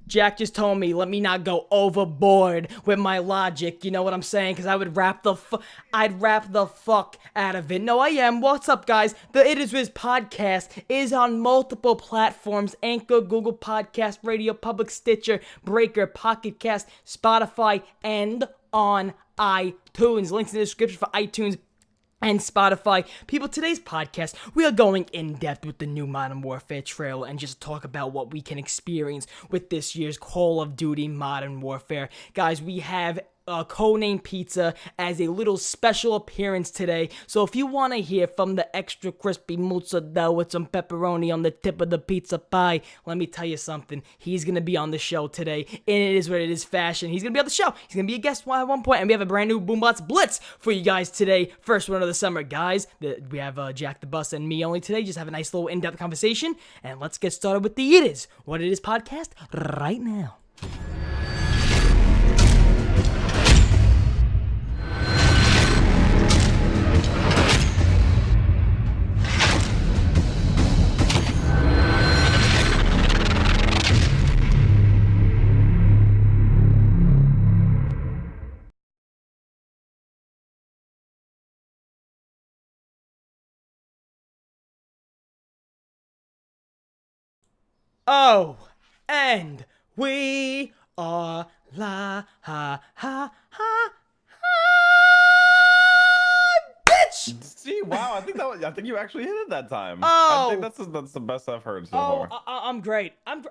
Jack just told me, let me not go overboard with my logic. You know what I'm saying? Because I would I'd rap the fuck out of it. No, I am. What's up, guys? The It Is Wiz podcast is on multiple platforms: Anchor, Google Podcast, Radio Public, Stitcher, Breaker, Pocket Cast, Spotify, and on iTunes. Links in the description for iTunes and Spotify. People, today's podcast, we are going in depth with the new Modern Warfare trailer and just talk about what we can experience with this year's Call of Duty Modern Warfare. Guys, we have CodeNamePizza as a little special appearance today. So if you want to hear from the extra crispy mozzarella with some pepperoni on the tip of the pizza pie, let me tell you something. He's going to be on the show today. And it is what it is fashion. He's going to be on the show. He's going to be a guest at one point. And we have a brand new BOOMBOTZBLITZ for you guys today. First one of the summer, guys. We have Jack the Bus and me only today. Just have a nice little in-depth conversation. And let's get started with the It Is What It Is podcast right now. Oh, and we are la ha ha ha ha, bitch! See, wow, I think you actually hit it that time. Oh, I think that's the best I've heard so far. I'm great. I'm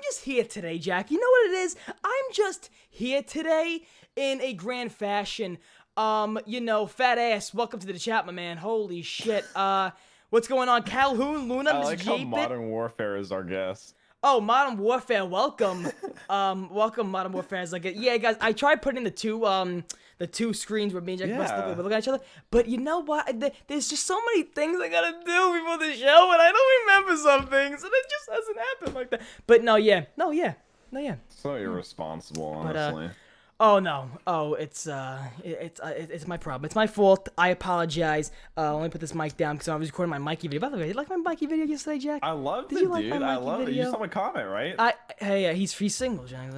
just here today, Jack. You know what it is? I'm just here today in a grand fashion. Fat ass. Welcome to the chat, my man. Holy shit. What's going on, Calhoun, Luna, I Mr. like how J-Bit? Modern Warfare is our guest. Oh, Modern Warfare, welcome. Welcome, Modern Warfare. It's like, yeah, guys, I tried putting the two screens where me and Jack we're looking at each other, but you know what? There's just so many things I gotta do before the show, and I don't remember some things, and it just hasn't happened like that. But no, yeah. So irresponsible, honestly. Oh no. Oh, it's my problem. It's my fault. I apologize. Let me put this mic down because I was recording my Mikey video. By the way, you like my Mikey video yesterday, Jack? I loved Did it, you like dude. my I Mikey loved it. video? You saw my comment, right? He's single, Jack.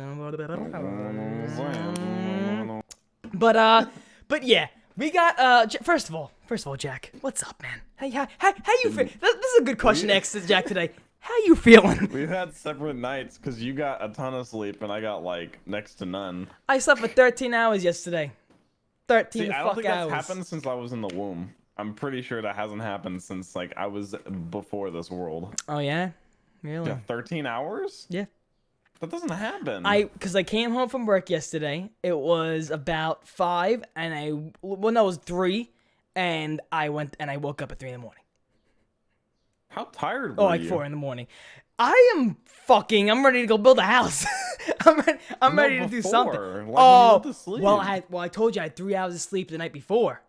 But yeah, we got first of all, Jack, what's up, man? How you feel? This is a good question to ask Jack today. How you feeling? We've had separate nights because you got a ton of sleep and I got like next to none. I slept for 13 hours yesterday. 13 See, the I fuck don't think hours. that's happened since I was in the womb. I'm pretty sure that hasn't happened since like I was before this world. Oh yeah, really? Yeah, 13 hours? Yeah. That doesn't happen. Because I came home from work yesterday. It was about 5, and it was 3, and I woke up at 3 in the morning. How tired were Oh, like you? 4 in the morning. I'm ready to go build a house. I'm ready to do something. Like when you went to sleep. Well, I told you I had 3 hours of sleep the night before.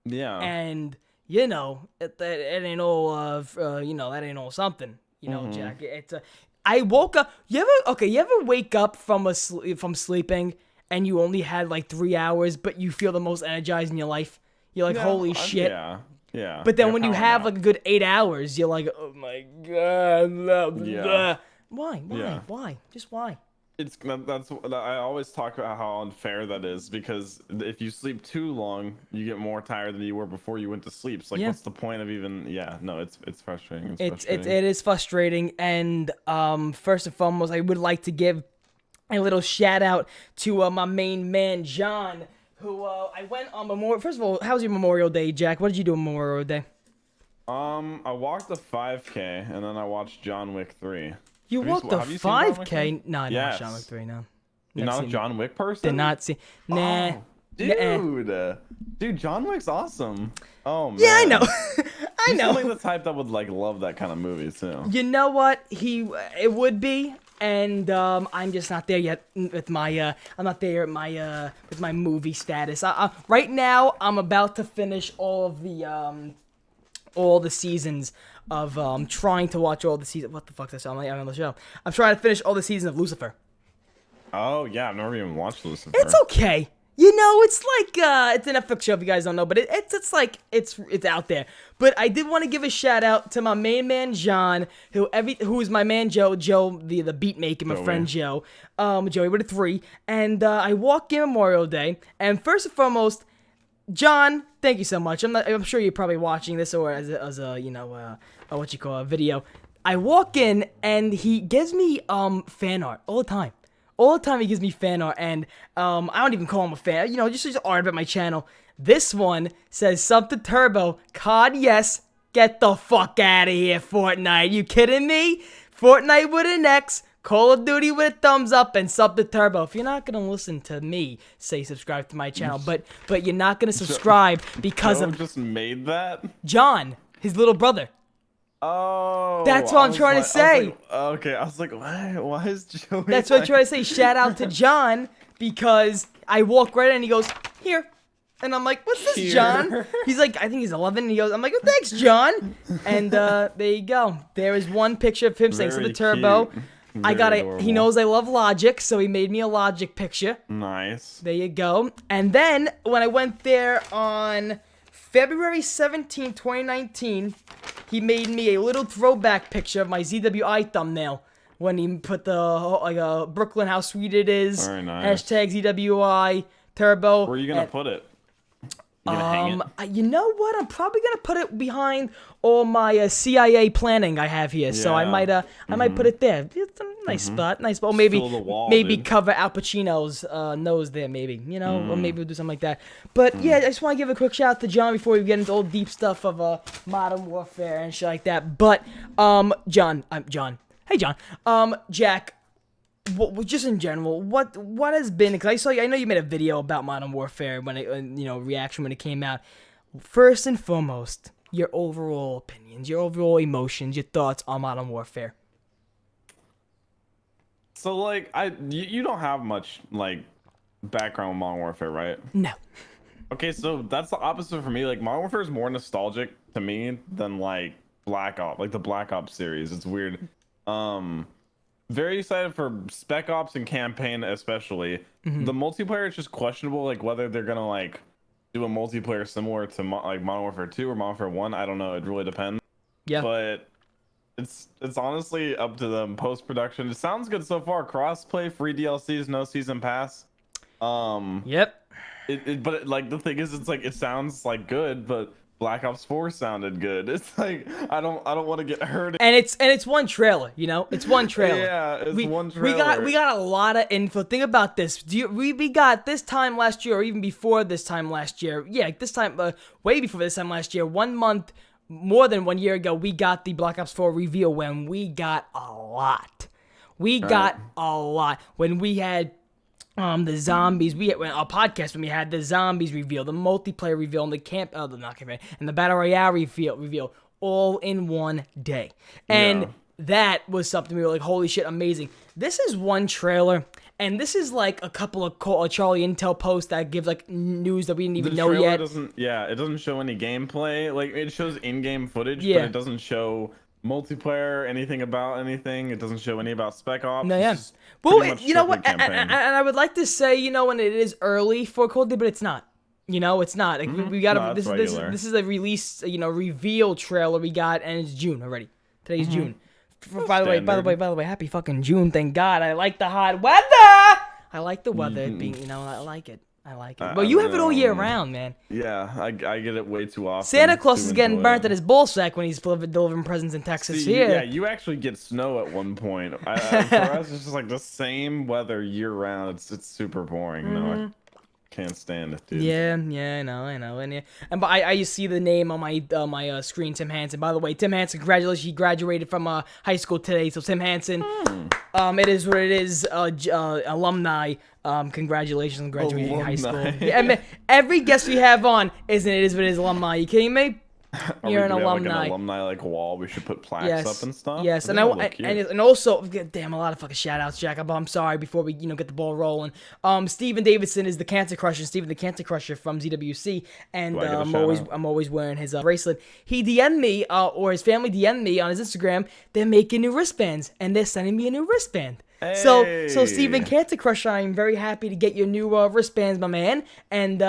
Yeah. And, it ain't all, that ain't all something. Jack, it's I woke up. You ever wake up from sleeping and you only had like 3 hours, but you feel the most energized in your life? You're like, holy shit. Yeah. But then when you have like a good 8 hours, you're like, oh my god. Yeah. Why? Yeah. Why? Just why? I always talk about how unfair that is because if you sleep too long, you get more tired than you were before you went to sleep. So what's the point of even? Yeah, no, it's frustrating. It is frustrating. And first and foremost, I would like to give a little shout out to my main man John, who I went on Memorial. First of all, how's your Memorial Day, Jack? What did you do on Memorial Day? I walked a 5K and then I watched John Wick 3. You walked a 5K? No, I didn't watch John Wick 3, no. You're not a John Wick person? Did not see. Nah. Oh, dude, John Wick's awesome. Oh, man. Yeah, I know. I know. He's like the type that would like love that kind of movie, too. You know what? It would be. And I'm just not there yet with my I'm not there at my with my movie status. Right now I'm about to finish all the seasons of trying to watch all the seasons. What the fuck is that? I'm on the show. I'm trying to finish all the seasons of Lucifer. Oh yeah, I've never even watched Lucifer. It's okay. It's like it's an Netflix show if you guys don't know, but it's like it's out there. But I did want to give a shout out to my main man John, who's my man Joe, the beat maker, my friend Joe, Joey with a 3, and I walk in Memorial Day, and first and foremost, John, thank you so much. I'm sure you're probably watching this or as a a video. I walk in and he gives me fan art all the time. All the time he gives me fan art, and I don't even call him a fan. Just art about my channel. This one says something turbo. COD, yes. Get the fuck out of here, Fortnite. You kidding me? Fortnite with an X. Call of Duty with a thumbs up and something turbo. If you're not gonna listen to me say subscribe to my channel, but you're not gonna subscribe because Joe of just made that? John, his little brother. Oh, that's what I'm trying to say. I was like, why is Joey? That's what I'm trying to say. Shout out to John because I walk right in and he goes, here. And I'm like, what's this, John? He's like, I think he's 11. And he goes, I'm like, oh, thanks, John. And there you go. There is one picture of him saying something turbo. He knows I love Logic, so he made me a Logic picture. Nice. There you go. And then when I went there on February 17, 2019, he made me a little throwback picture of my ZWI thumbnail when he put the Brooklyn, how sweet it is. Very nice. Hashtag ZWI Turbo. Where are you gonna put it? You gonna hang it? You know what? I'm probably gonna put it behind all my CIA planning I have here. So I might put it there. It's a nice spot, nice spot. Or maybe Fill the wall, maybe dude. cover Al Pacino's nose there, maybe. Or maybe we'll do something like that. But yeah, I just want to give a quick shout out to John before we get into all deep stuff of Modern Warfare and shit like that. But John. Hey, John. Jack. Just in general, what has been? Because I know you made a video about Modern Warfare when reaction when it came out. First and foremost, your overall opinions, your overall emotions, your thoughts on Modern Warfare. So like, you don't have much like background with Modern Warfare, right? No. Okay, so that's the opposite for me. Like Modern Warfare is more nostalgic to me than like Black Ops, like the Black Ops series. It's weird. Very excited for Spec Ops and Campaign especially. The multiplayer is just questionable, like whether they're gonna like do a multiplayer similar to like Modern Warfare 2 or Modern Warfare 1. I don't know. It really depends. Yeah. But it's honestly up to them post production. It sounds good so far. Crossplay, free DLCs, no season pass. Yep. But like the thing is, it's like it sounds like good, but Black Ops 4 sounded good. It's like I don't want to get hurt. And it's one trailer, It's one trailer. Yeah, it's one trailer. We got a lot of info. Think about this. We got this time last year, or even before this time last year. Yeah, this time, way before this time last year. 1 month, more than 1 year ago, we got the Black Ops 4 reveal when we got a lot. We got a lot when we had. The zombies. We had our podcast when we had the zombies reveal, the multiplayer reveal, and the battle royale reveal, all in one day. And that was something we were like, holy shit, amazing. This is one trailer, and this is like a couple of Charlie Intel posts that give like news that we didn't even know yet. It doesn't show any gameplay. Like it shows in-game footage, Yeah. but it doesn't show multiplayer, anything about anything. It doesn't show any about Spec Ops. No, yeah. Well, you know what? And I would like to say, when it is early for Cold, but it's not. It's not. Like, we got No, this is a release, reveal trailer we got, and it's June already. Today's June. By the way, happy fucking June. Thank God. I like the hot weather. I like the weather being, I like it. Well, you have it all year round, man. Yeah, I get it way too often. Santa Claus is getting burnt at his ballsack when he's delivering presents in Texas. Yeah, you actually get snow at one point. For us, it's just like the same weather year round. It's super boring. I can't stand it, dude. Yeah, I know. And but I see the name on my screen, Tim Hansen. By the way, Tim Hansen, congratulations, he graduated from high school today. So Tim Hansen, it is what it is. Alumni. Congratulations on graduating high school. Yeah, every guest we have on is what it is alumni. You kidding me? You're an Do we have like alumni. an alumni like wall? We should put plaques Yes. up and stuff. Yes, and and also, damn, a lot of fucking shout outs, Jack. I'm sorry before we get the ball rolling. Steven Davidson is the Cancer Crusher, Steven the Cancer Crusher from ZWC, and I'm always wearing his bracelet. He DM'd me, or his family DM'd me on his Instagram. They're making new wristbands, and they're sending me a new wristband. Hey. So Steven Cancer Crusher, I'm very happy to get your new wristbands, my man. And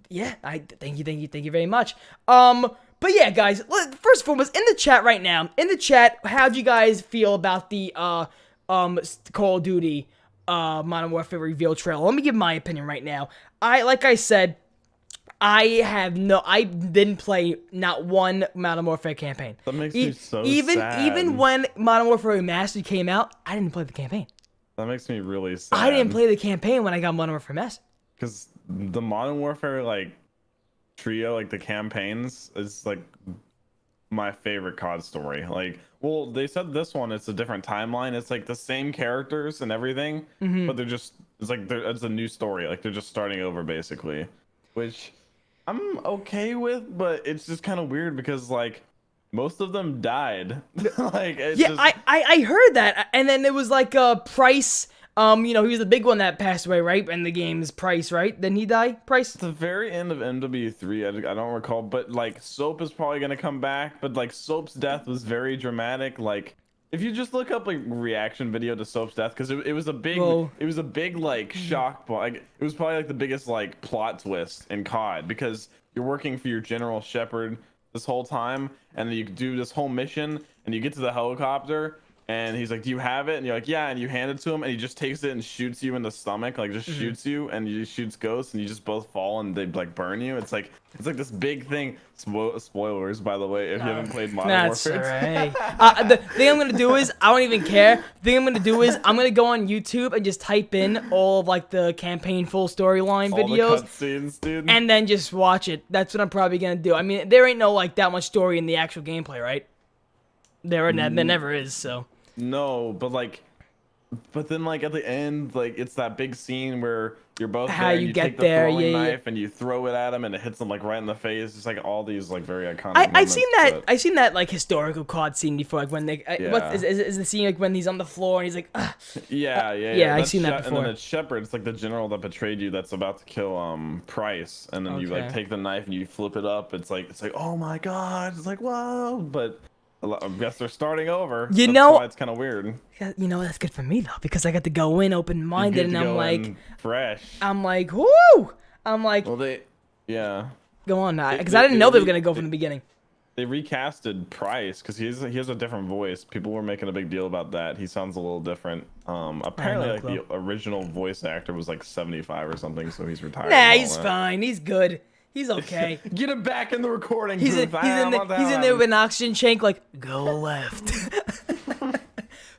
yeah, I thank you very much. But yeah, guys, first and foremost, in the chat right now, how'd you guys feel about the Call of Duty Modern Warfare reveal trailer? Let me give my opinion right now. Like I said, I didn't play not one Modern Warfare campaign. That makes me so sad. Even when Modern Warfare Remastered came out, I didn't play the campaign. That makes me really sad. I didn't play the campaign when I got Modern Warfare Remastered. Because the Modern Warfare like trio, like the campaigns, is like my favorite COD story. Like, well, they said this one, it's a different timeline. It's like the same characters and everything, but it's a new story. Like they're just starting over basically, which I'm okay with, but it's just kind of weird because like most of them died. Like I heard that, and then there was like a Price. He was the big one that passed away, right? And the game's Price, right? Didn't he die? Price? At the very end of MW3, I don't recall, but like Soap is probably gonna come back, but like Soap's death was very dramatic. Like if you just look up like reaction video to Soap's death, because it was a big like shock, like it was probably like the biggest like plot twist in COD, because you're working for your General Shepherd this whole time, and then you do this whole mission, and you get to the helicopter. And he's like, do you have it? And you're like, yeah. And you hand it to him, and he just takes it and shoots you in the stomach, like just shoots you, and you shoots Ghosts, and you just both fall, and they like burn you. It's like this big thing. Spoilers, by the way, if you haven't played Modern Warfare. That's right. The thing I'm gonna do is I don't even care. The thing I'm gonna do is I'm gonna go on YouTube and just type in all of like the campaign full storyline videos, the cutscenes, dude, and then just watch it. That's what I'm probably gonna do. I mean, there ain't no like that much story in the actual gameplay, right? There never is. So. No, but then like at the end, like it's that big scene where you're both how there, you and get take the there, throwing knife and you throw it at him and it hits him like right in the face. It's like all these like very iconic. I've seen that like historical COD scene before, like when they what is the scene like when he's on the floor and he's like yeah, I've seen that before. And then it's Shepard, it's like the general that betrayed you that's about to kill Price, and then you like take the knife and you flip it up. It's like oh my god, it's like whoa, but I guess they're starting over. That's why it's kind of weird. That's good for me though, because I got to go in open-minded, and I'm like fresh. I'm like, whoo! I'm like, well, go on, because I didn't know they were gonna go from the beginning. They recasted Price because he has a different voice. People were making a big deal about that. He sounds a little different. Apparently, like the original voice actor was like 75 or something, so he's retired. Nah, he's fine. He's good. He's okay. Get him back in the recording booth. He's in there with an oxygen tank, like, go left.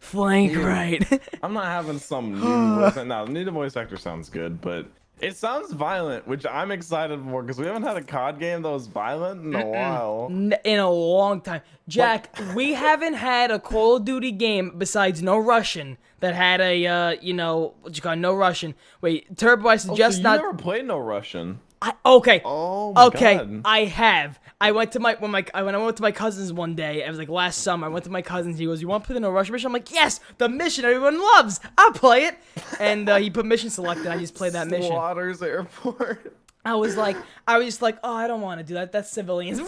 Flank right. I'm not having some new voice. No, the new voice actor sounds good, but it sounds violent, which I'm excited for, because we haven't had a COD game that was violent in a while. In a long time. Jack, we haven't had a Call of Duty game besides No Russian that had a, No Russian. Wait, Turbo, I suggest you never played No Russian. Okay. Oh my God. I have. I went to when I went to my cousin's one day. It was like last summer. I went to my cousin's. He goes, "You want to play the No Rush mission?" I'm like, "Yes, the mission everyone loves. I'll play it." And he put mission selected. I just played that mission. Slaughters Airport. I was just like, "Oh, I don't want to do that. That's civilians."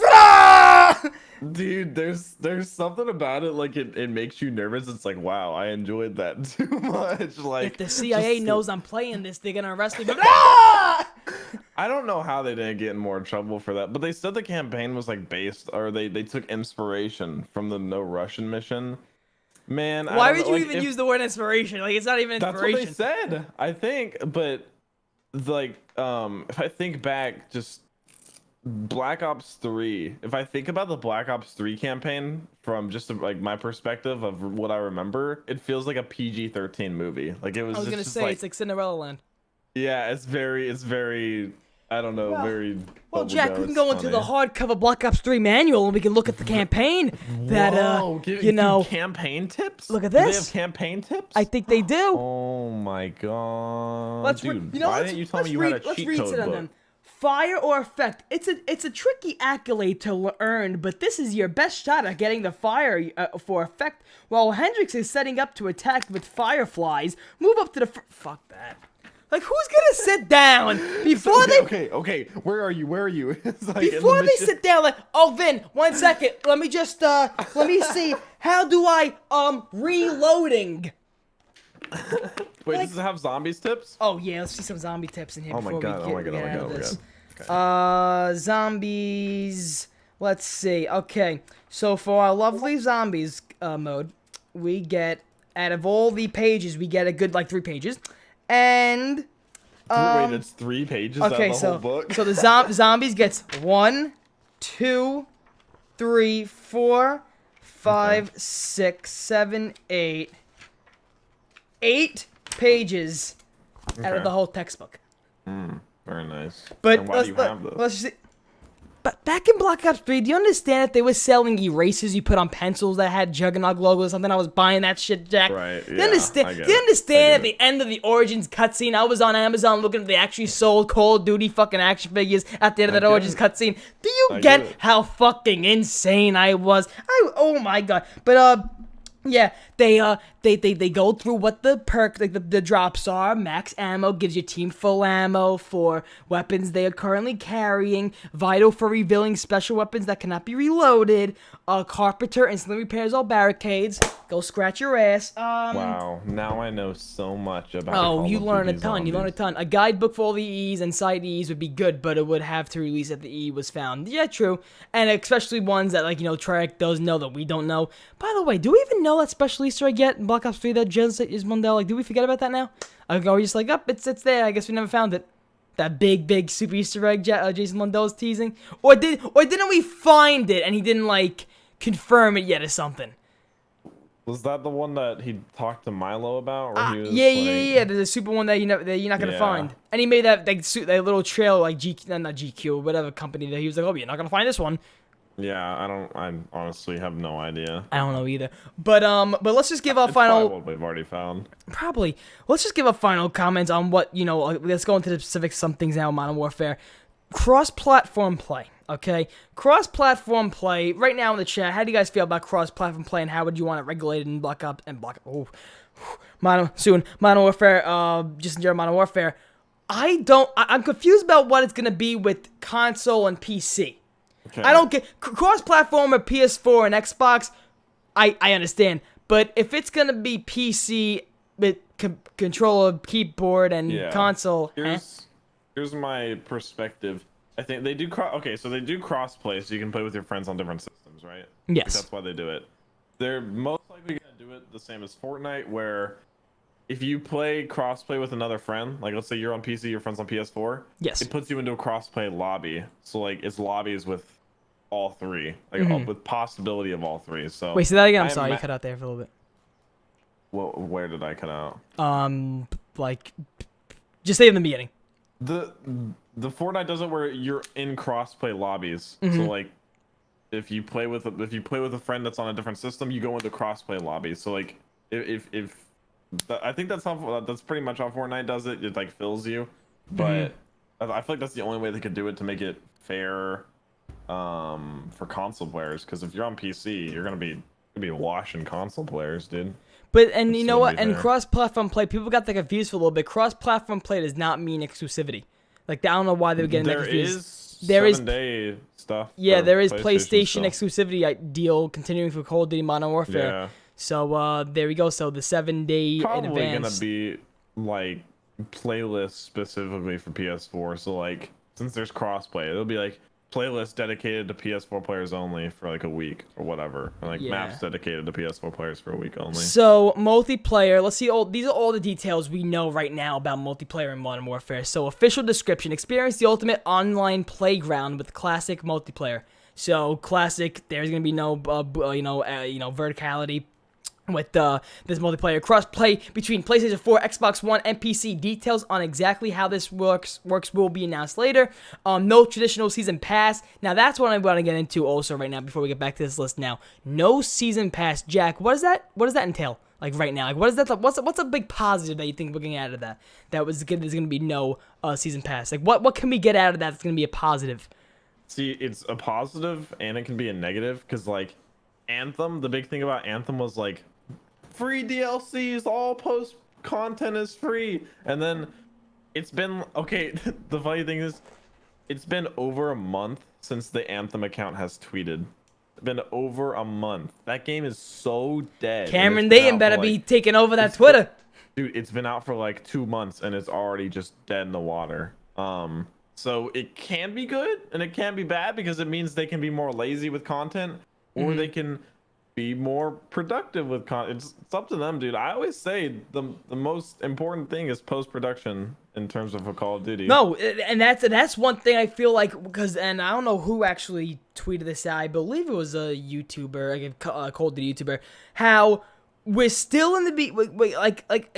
Dude, there's something about it, like it makes you nervous. It's like, wow, I enjoyed that too much. Like, if the CIA knows I'm playing this, they're gonna arrest me. I don't know how they didn't get in more trouble for that, but they said the campaign was like based, or they took inspiration from the No Russian mission. Man, why would you even use the word inspiration? Like, it's not even inspiration. That's what they said, I think. But like, if I think back, just Black Ops 3. If I think about the Black Ops 3 campaign from just like my perspective of what I remember, it feels like a PG-13 movie. Like it was. I was gonna say it's like Cinderella Land. Yeah, it's very. I don't know, very. Well, Jack, we can go into the hardcover Black Ops 3 manual, and we can look at the campaign. Campaign tips. Look at this. Do they have campaign tips? I think they do. Oh my god, dude! Why didn't you tell me you had a cheat code book? Fire or effect? It's a tricky accolade to earn, but this is your best shot at getting the fire for effect. While Hendrix is setting up to attack with fireflies, move up to the fuck that. Like, who's gonna sit down before they? Okay. Where are you? It's like before they sit down, like, oh, Vin, 1 second. Let me just let me see. How do I reloading? Wait, like, does it have zombies tips? Oh yeah, let's see some zombie tips in here. Oh my god! Oh my god! Okay. Zombies. Let's see. Okay, so for our lovely zombies mode, we get out of all the pages, we get a good like 3 pages, and wait, it's 3 pages. Okay, out of the whole book? So the zombies gets 1, 2, 3, 4, 5, 6, 7, 8. 8 pages out of the whole textbook. Very nice. But and why do you have this? Let's see. But back in Black Ops 3, do you understand that they were selling erasers you put on pencils that had Juggernaut logo or something? I was buying that shit, Jack. Right, Do you understand at the end of the Origins cutscene, I was on Amazon looking at they actually sold Call of Duty fucking action figures at the end of that Origins cutscene. Do you get how fucking insane I was? Oh my god. But yeah, they go through what the perk, like the drops are. Max ammo gives your team full ammo for weapons they are currently carrying. Vital for revealing special weapons that cannot be reloaded. Carpenter instantly repairs all barricades. Go scratch your ass. Wow, now I know so much about. Oh, you learn a ton. You learn a ton. A guidebook for all the E's and side E's would be good, but it would have to release if the E was found. Yeah, true. And especially ones that, like, Treyarch does know that we don't know. By the way, do we even know that special Easter egg yet in Black Ops 3 that Jez is Mundell? Like, do we forget about that now? Are we just like, it's there. I guess we never found it. That big super Easter egg Jason Mundell's teasing, or didn't we find it and he didn't like confirm it yet or something? Was that the one that he talked to Milo about? Yeah. There's a super one that you're not gonna find. And he made that little trail like not GQ or whatever company that he was like, oh, you're not gonna find this one. Yeah, I honestly have no idea. I don't know either. But let's just give a final. What we've already found. Probably. Let's just give a final comment on what let's go into the specifics. Some things now in Modern Warfare. Cross-platform play. Okay, cross-platform play. Right now in the chat, how do you guys feel about cross-platform play, and how would you want it regulated in Modern Warfare? Just in general, Modern Warfare. I'm confused about what it's gonna be with console and PC. Okay. I don't get cross-platform or PS4 and Xbox. I understand, but if it's gonna be PC with controller, keyboard, and console, here's my perspective. I think they do so they do cross-play, so you can play with your friends on different systems, right? Yes. Like, that's why they do it. They're most likely gonna do it the same as Fortnite, where if you play cross-play with another friend, like let's say you're on PC, your friend's on PS4, yes, it puts you into a cross-play lobby. So like it's lobbies with all 3, like with possibility of all 3. So wait, say that again. I'm sorry, you cut out there for a little bit. Well, where did I cut out? Like, just say it in the beginning. The Fortnite does it where you're in cross-play lobbies. So like, if you play with a friend that's on a different system, you go into cross-play lobbies. So like, if I think that's pretty much how Fortnite does it. It like fills you, but I feel like that's the only way they could do it to make it fair for console players. Because if you're on PC, you're gonna be washing console players, dude. But you know what? And cross-platform play, people got confused for a little bit. Cross-platform play does not mean exclusivity. Like, I don't know why they were getting confused. There is 7-day stuff. Yeah, there is PlayStation exclusivity deal continuing for Call of Duty Modern Warfare. Yeah. So there we go. So the 7-day probably advance. Gonna be like playlists specifically for PS4. So like, since there's crossplay, it'll be like playlist dedicated to PS4 players only for like a week or whatever, and like maps dedicated to PS4 players for a week only. So multiplayer, let's see, these are all the details we know right now about multiplayer in Modern Warfare. So official description: experience the ultimate online playground with classic multiplayer. So classic, there's gonna be no verticality with this multiplayer. Cross-play between PlayStation 4, Xbox One, and PC. Details on exactly how this works will be announced later. No traditional season pass. Now, that's what I want to get into also right now before we get back to this list now. No season pass. Jack, what does that entail? Like right now, like what is that? What's a big positive that you think we're getting out of that? That was good. There's gonna be no season pass. Like what can we get out of that? That's gonna be a positive. See, it's a positive and it can be a negative because like Anthem, the big thing about Anthem was like free DLCs, all post content is free, and then it's been okay. The funny thing is, it's been over a month since the Anthem account has tweeted. It's been over a month. That game is so dead. Cameron Dayton better be taking over that Twitter. Dude, it's been out for like 2 months and it's already just dead in the water. So it can be good and it can be bad because it means they can be more lazy with content, or they can be more productive with content. It's up to them, dude. I always say the most important thing is post-production in terms of a Call of Duty. No, and that's one thing I feel like, because, and I don't know who actually tweeted this out. I believe it was a YouTuber, like a Call of Duty YouTuber, how we're still in the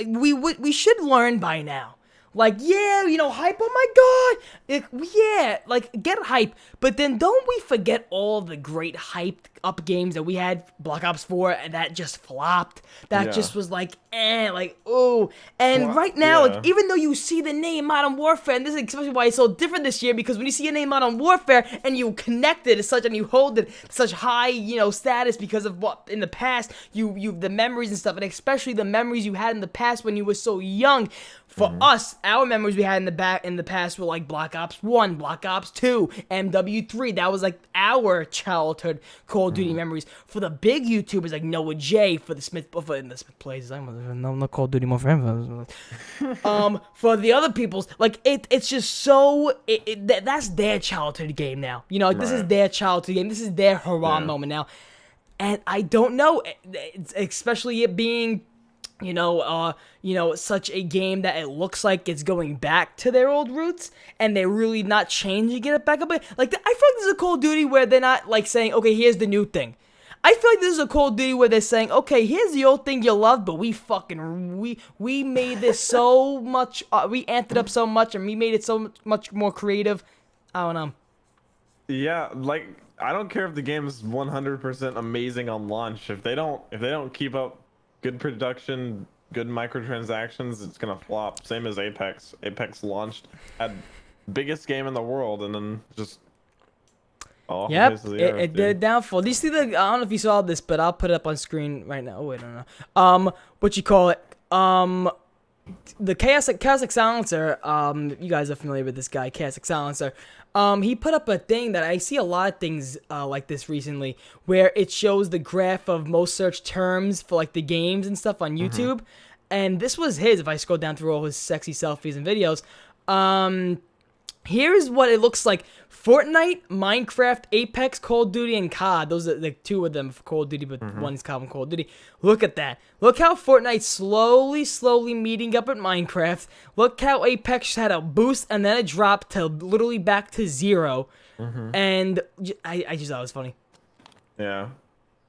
we should learn by now. Like, yeah, hype, oh my god, yeah, like, get hype, but then don't we forget all the great hyped up games that we had, Black Ops 4, and that just flopped, that just was like, ooh, and right now, like, even though you see the name Modern Warfare, and this is especially why it's so different this year, because when you see a name Modern Warfare, and you connect it as such, and you hold it to such high, status because of what, in the past, you the memories and stuff, and especially the memories you had in the past when you were so young. For us, our memories we had in the past were like Black Ops 1, Black Ops 2, MW3. That was like our childhood Call of Duty memories. For the big YouTubers like Noah J, for the Smith Plays, I'm not Call of Duty more for him. For the other people's, like it's just so that's their childhood game now. This is their childhood game. This is their hurrah moment now. And I don't know, especially it being such a game that it looks like it's going back to their old roots, and they're really not changing it back up. Like, I feel like this is a Call of Duty where they're not, like, saying, okay, here's the new thing. I feel like this is a Call of Duty where they're saying, okay, here's the old thing you love, but we made this so much, we amped it up so much, and we made it so much more creative. I don't know. Yeah, like, I don't care if the game is 100% amazing on launch. If they don't keep up good production, good microtransactions, it's gonna flop. Same as Apex. Apex launched, had biggest game in the world, and then just it did downfall. Do you see I don't know if you saw this, but I'll put it up on screen right now. Oh wait, no. What you call it? The Chaotic Silencer. You guys are familiar with this guy, Chaotic Silencer. He put up a thing that I see a lot of things like this recently, where it shows the graph of most searched terms for like the games and stuff on YouTube. And this was his, if I scroll down through all his sexy selfies and videos. Here's what it looks like. Fortnite, Minecraft, Apex, Call of Duty, and COD. Those are the two of them for Call of Duty, but one's COD and Call of Duty. Look at that. Look how Fortnite's slowly meeting up at Minecraft. Look how Apex had a boost, and then it dropped to literally back to 0. And I just thought it was funny. Yeah.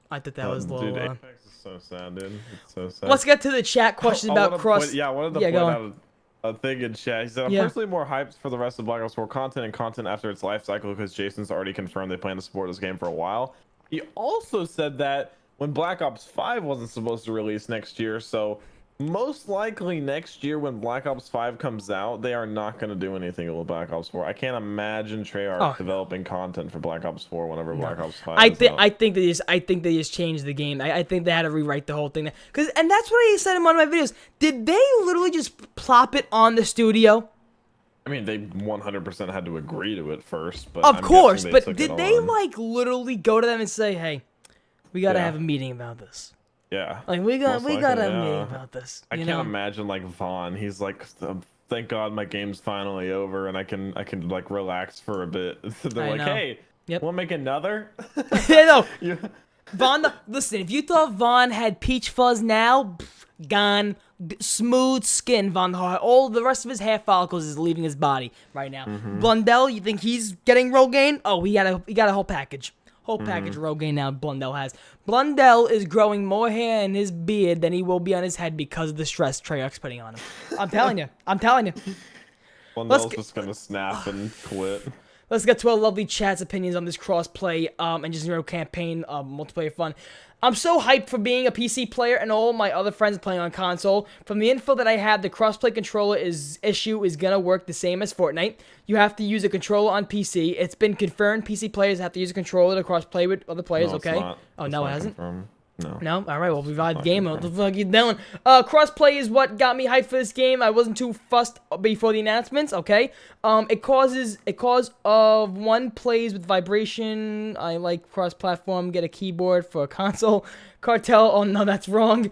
I thought that was a little... Dude, Apex is so sad, dude. It's so sad. Let's get to the chat questions about cross... I wanted to point out a thing in chat. He said, I'm personally more hyped for the rest of Black Ops 4 content after its life cycle because Jason's already confirmed they plan to support this game for a while. He also said that when Black Ops 5 wasn't supposed to release next year, so most likely next year when Black Ops 5 comes out, they are not going to do anything with Black Ops 4. I can't imagine Treyarch developing content for Black Ops 4 whenever Black Ops 5 is out. I think they just changed the game. I think they had to rewrite the whole thing. And that's what I said in one of my videos. Did they literally just plop it on the studio? I mean, they 100% had to agree to it first, but of course. But did they like literally go to them and say, "Hey, we got to have a meeting about this"? Yeah. Like we got a meeting about this. I can't imagine like Vaughn. He's like, thank God my game's finally over and I can like relax for a bit. They're like, hey, we'll make another. Yeah, no. Vaughn, listen, if you thought Vaughn had peach fuzz now, gone, smooth skin. Vaughn, all the rest of his hair follicles is leaving his body right now. Blundell, you think he's getting Rogaine? Oh, he got a whole package. Whole package Rogaine now Blundell has. Blundell is growing more hair in his beard than he will be on his head because of the stress Treyarch's putting on him. I'm telling you. Blundell's just gonna snap and quit. let's get to our lovely chat's opinions on this crossplay and just campaign multiplayer fun. I'm so hyped for being a PC player and all my other friends playing on console. From the info that I have, the crossplay controller issue is gonna work the same as Fortnite. You have to use a controller on PC. It's been confirmed PC players have to use a controller to crossplay with other players, No, okay? it's No, not it hasn't? confirmed. No. No? Alright, well, we ride the not game. What the fuck you doing? Crossplay is what got me hyped for this game. I wasn't too fussed before the announcements, okay? It causes one plays with vibration. I like cross-platform. Get a keyboard for a console. Cartel. Oh, no, that's wrong.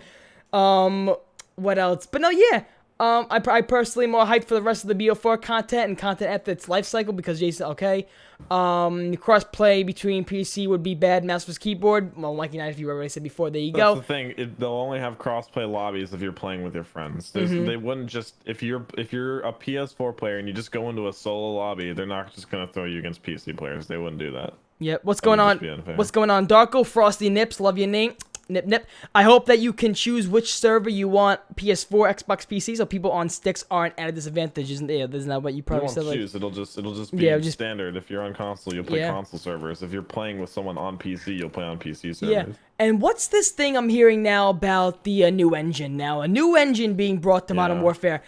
What else? But no, yeah. I personally am more hyped for the rest of the BO4 content and content after its life cycle because Jason, okay. Cross-play between PC would be bad, mouse versus keyboard. Well, like if you already said before, there you go. That's the thing. They'll only have cross-play lobbies if you're playing with your friends. They wouldn't just if you're a PS4 player and you just go into a solo lobby, they're not just gonna throw you against PC players. They wouldn't do that. Yep. What's going on? What's going on, Darko? Frosty Nips, love your name. Nip nip. I hope that you can choose which server you want, PS4, Xbox, PC, so people on sticks aren't at a disadvantage. Isn't that what you probably said? Choose. It'll just be standard. If you're on console, you'll play console servers. If you're playing with someone on PC, you'll play on PC servers. Yeah. And what's this thing I'm hearing now about the new engine? Now, a new engine being brought to Modern Warfare.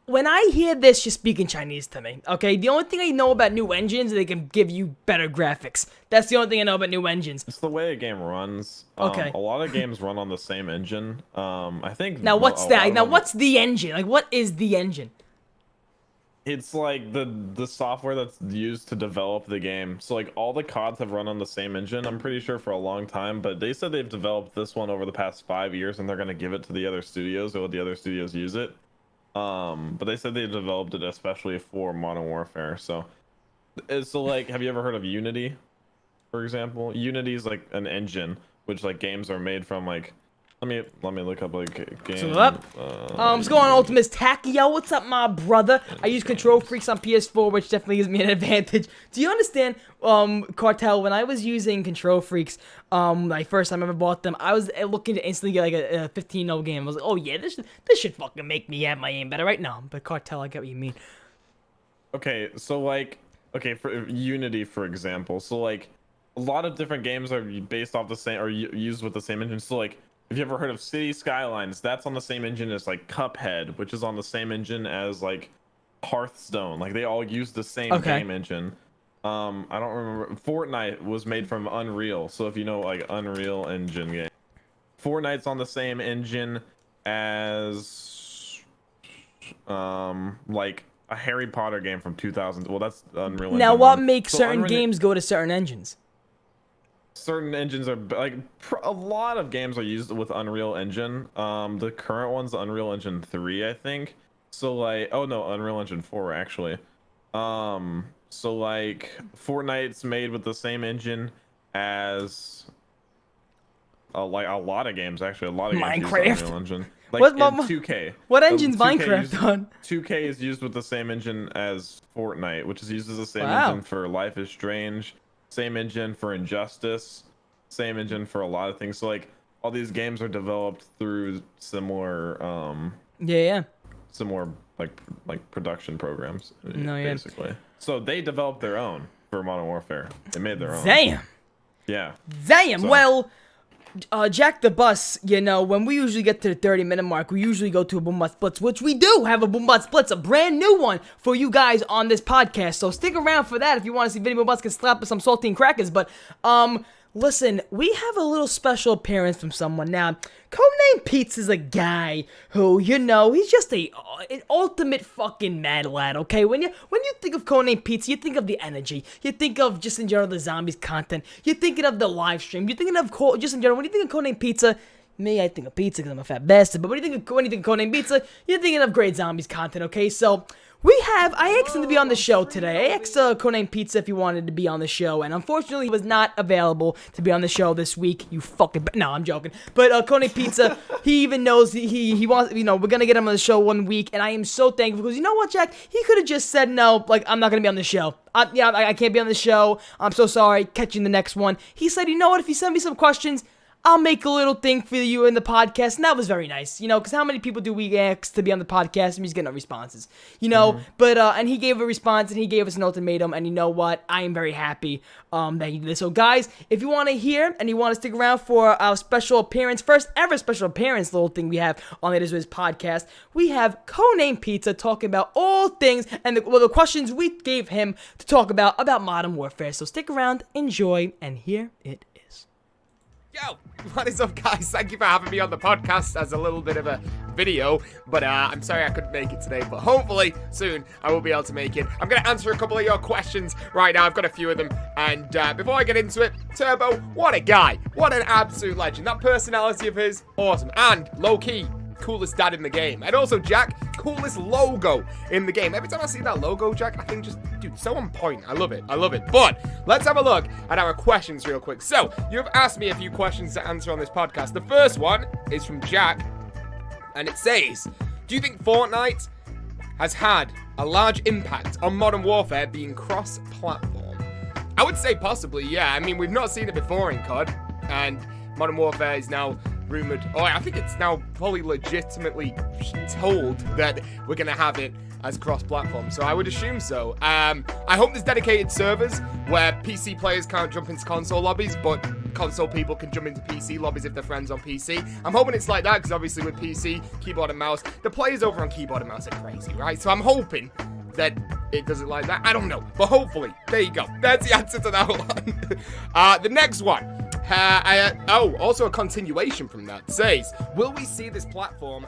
When I hear this, you're speaking Chinese to me, okay? The only thing I know about new engines is they can give you better graphics. That's the only thing I know about new engines. It's the way a game runs. Okay. A lot of games run on the same engine. I think... Now, what's that? Now, what's the engine? Like, what is the engine? It's like the software that's used to develop the game. So, like, all the CODs have run on the same engine, I'm pretty sure, for a long time. But they said they've developed this one over the past 5 years, and they're going to give it to the other studios, or let the other studios use it. But they said they developed it especially for Modern Warfare. So like, have you ever heard of Unity, for example? Unity is like an engine which like games are made from. Like, let me look up like game. What's going on, Ultimus Tacky? Yo, what's up, my brother? I use Control Freaks on PS4, which definitely gives me an advantage. Do you understand, Cartel? When I was using Control Freaks, like first time I ever bought them, I was looking to instantly get like a 15-0 game. I was like, oh yeah, this should fucking make me have my aim better, right? No, but Cartel, I get what you mean. Okay, so like, for Unity, for example, so like, a lot of different games are based off the same or used with the same engine. So like, if you ever heard of City Skylines, that's on the same engine as like Cuphead, which is on the same engine as like Hearthstone. Like they all use the same game engine. I don't remember. Fortnite was made from Unreal, so if you know like Unreal Engine game, Fortnite's on the same engine as like a Harry Potter game from 2000. Well, that's Unreal Engine. Now, what makes certain games go to certain engines? Certain engines are like a lot of games are used with Unreal Engine. The current one's Unreal Engine 3, I think. So like, oh no, Unreal Engine 4 actually. So like, Fortnite's made with the same engine as like a lot of games actually. A lot of games Minecraft. use Unreal Engine. Like what, 2K. What engine's Minecraft on? 2K is used with the same engine as Fortnite, which is used as the same engine for Life is Strange. Same engine for Injustice, same engine for a lot of things. So like all these games are developed through similar similar like production programs, basically. So they developed their own for Modern Warfare. They made their own. Damn. Yeah. Damn. So. Well, Jack the Bus, you know, when we usually get to the 30-minute mark, we usually go to a BOOMBOTZBLITZ, which we do have a BOOMBOTZBLITZ, a brand new one for you guys on this podcast. So stick around for that if you want to see Vinny BOOMBOTZ get slapped with some saltine crackers. But, listen, we have a little special appearance from someone. Now, CodeNamePizza's a guy who, you know, he's just an ultimate fucking mad lad, okay? When you think of CodeNamePizza, you think of the energy. You think of, just in general, the Zombies content. You're thinking of the live stream. You're thinking of, just in general, when you think of CodeNamePizza, I think of pizza because I'm a fat bastard. But when you think of CodeNamePizza, you're thinking of great Zombies content, okay? So, I asked him to be on the show today. I asked CodeNamePizza if he wanted to be on the show, and unfortunately, he was not available to be on the show this week. You fucking... No, I'm joking. But CodeNamePizza, he even knows he wants... You know, we're gonna get him on the show one week, and I am so thankful because, you know what, Jack? He could have just said no, like, I'm not gonna be on the show. I can't be on the show. I'm so sorry. Catch you in the next one. He said, you know what? If you send me some questions, I'll make a little thing for you in the podcast. And that was very nice, you know, because how many people do we ask to be on the podcast and he's getting no responses, you know? But, and he gave a response and he gave us an ultimatum. And you know what? I am very happy that he did this. So, guys, if you want to hear and you want to stick around for our special appearance, first ever special appearance little thing we have on the IIWII podcast, we have CodeNamePizza talking about all things and the questions we gave him to talk about Modern Warfare. So, stick around, enjoy, and here it is. Yo, what is up, guys? Thank you for having me on the podcast as a little bit of a video, but I'm sorry I couldn't make it today, but hopefully soon I will be able to make it. I'm going to answer a couple of your questions right now. I've got a few of them, and before I get into it, Turbo, what a guy. What an absolute legend. That personality of his, awesome. And low-key, coolest dad in the game. And also, Jack, coolest logo in the game. Every time I see that logo, Jack, I think just, dude, so on point. I love it. I love it. But let's have a look at our questions real quick. So, you've asked me a few questions to answer on this podcast. The first one is from Jack, and it says, do you think Fortnite has had a large impact on Modern Warfare being cross-platform? I would say possibly, yeah. I mean, we've not seen it before in COD, and Modern Warfare is now rumored, I think it's now probably legitimately told that we're going to have it as cross-platform, so I would assume so. I hope there's dedicated servers where PC players can't jump into console lobbies, but console people can jump into PC lobbies if they're friends on PC. I'm hoping it's like that, because obviously with PC, keyboard and mouse, the players over on keyboard and mouse are crazy, right? So I'm hoping that it does it like that. I don't know, but hopefully. There you go. That's the answer to that one. The next one. Also a continuation from that. Says, will we see this platform...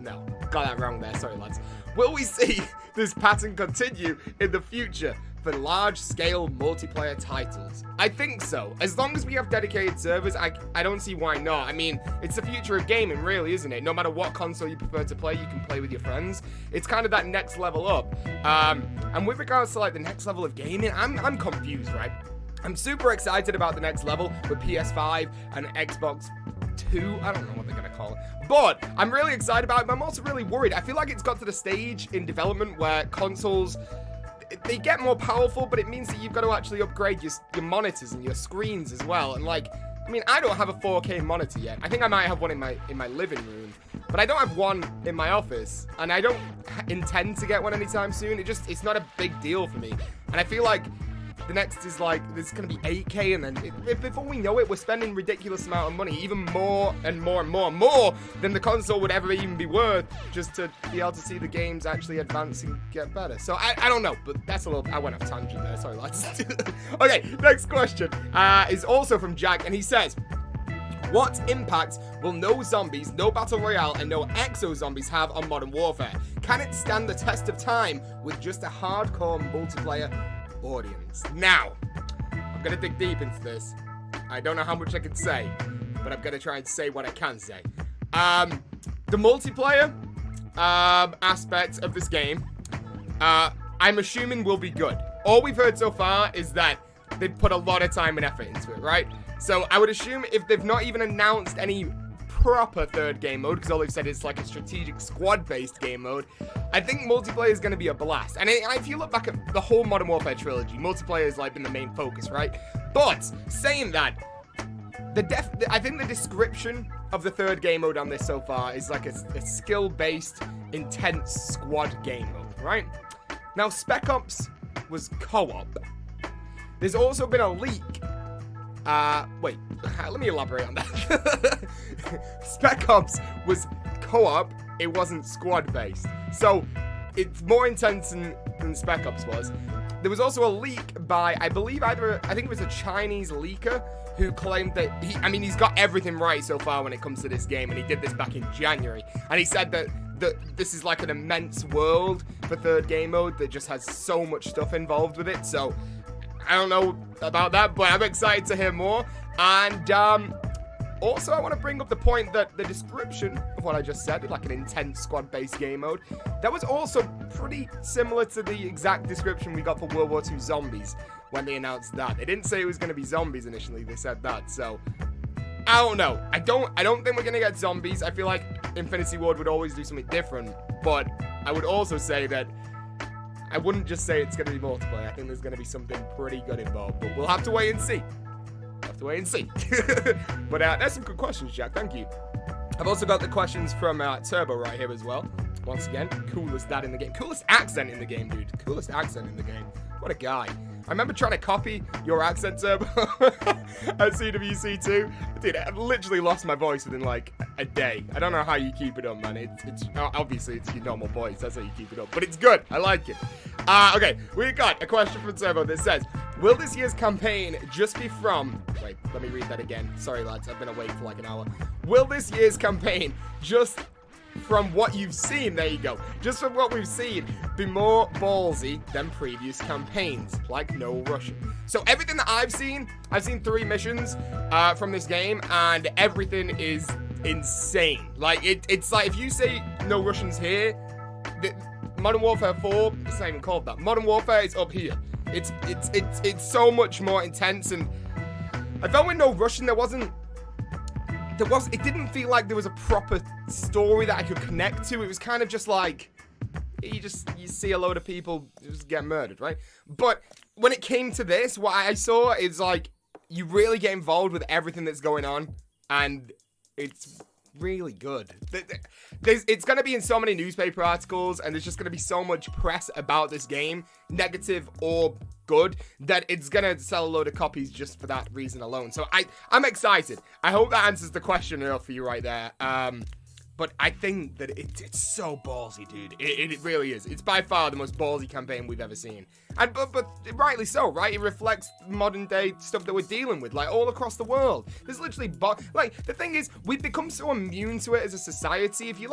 No, got that wrong there. Sorry, lads. Will we see this pattern continue in the future for large-scale multiplayer titles? I think so. As long as we have dedicated servers, I don't see why not. I mean, it's the future of gaming, really, isn't it? No matter what console you prefer to play, you can play with your friends. It's kind of that next level up. And with regards to, like, the next level of gaming, I'm confused, right? I'm super excited about the next level with PS5 and Xbox 2. I don't know what they're going to call it. But I'm really excited about it, but I'm also really worried. I feel like it's got to the stage in development where consoles, they get more powerful, but it means that you've got to actually upgrade your monitors and your screens as well. And like, I mean, I don't have a 4K monitor yet. I think I might have one in my living room, but I don't have one in my office, and I don't intend to get one anytime soon. It's not a big deal for me. And I feel like the next is like, there's going to be 8K, and then before we know it, we're spending ridiculous amount of money, even more and more and more and more than the console would ever even be worth, just to be able to see the games actually advance and get better. So I don't know, but that's a little, I went off tangent there, sorry lads. Okay, next question is also from Jack, and he says, what impact will no zombies, no battle royale, and no exo zombies have on Modern Warfare? Can it stand the test of time with just a hardcore multiplayer audience? Now, I'm gonna dig deep into this. I don't know how much I can say, but I'm gonna try and say what I can say. The multiplayer aspect of this game, I'm assuming will be good. All we've heard so far is that they've put a lot of time and effort into it, right? So I would assume if they've not even announced any proper third game mode, because all they've said is like a strategic squad-based game mode, I think multiplayer is going to be a blast. And if you look back at the whole Modern Warfare trilogy, multiplayer has like been the main focus, right? But saying that, I think the description of the third game mode on this so far is like a skill-based, intense squad game mode, right? Now, Spec Ops was co-op. There's also been a leak. Wait, let me elaborate on that. Spec Ops was co-op, it wasn't squad-based. So, it's more intense than Spec Ops was. There was also a leak by, I think it was a Chinese leaker who claimed that he's got everything right so far when it comes to this game, and he did this back in January. And he said that this is like an immense world for third game mode that just has so much stuff involved with it. So, I don't know about that, but I'm excited to hear more. And also, I want to bring up the point that the description of what I just said, like an intense squad-based game mode, that was also pretty similar to the exact description we got for World War II Zombies when they announced that. They didn't say it was going to be zombies initially, they said that. So, I don't know. I don't think we're going to get zombies. I feel like Infinity Ward would always do something different, but I would also say that I wouldn't just say it's going to be multiplayer. I think there's going to be something pretty good involved, but we'll have to wait and see. to wait and see. But there's some good questions, Jack. Thank you. I've also got the questions from Turbo right here as well. Once again, coolest dad in the game. Coolest accent in the game, dude. Coolest accent in the game. What a guy. I remember trying to copy your accent, Turbo, at CWC2. Dude, I literally lost my voice within like a day. I don't know how you keep it up, man. It's obviously it's your normal voice. That's how you keep it up. But it's good. I like it. Okay, we got a question from Turbo that says, will this year's campaign just be from... Wait, let me read that again. Sorry, lads. I've been awake for like an hour. Will this year's campaign just... from what you've seen, there you go, just from what we've seen, be more ballsy than previous campaigns, like no Russian? So everything that I've seen 3 missions from this game, and everything is insane. Like, it's like, if you say no Russians here, Modern Warfare 4, it's not even called that. Modern Warfare is up here. It's so much more intense, and I felt with no Russian, it didn't feel like there was a proper story that I could connect to. It was kind of just like, you see a load of people just get murdered, right? But when it came to this, what I saw is like, you really get involved with everything that's going on, and it's really good. It's going to be in so many newspaper articles, and there's just going to be so much press about this game, negative or good, that it's going to sell a load of copies just for that reason alone. So I'm excited. I hope that answers the question enough for you right there. But I think that it's so ballsy, dude. It really is. It's by far the most ballsy campaign we've ever seen. And but rightly so, right? It reflects modern day stuff that we're dealing with, like all across the world. There's literally like, the thing is, we've become so immune to it as a society. If you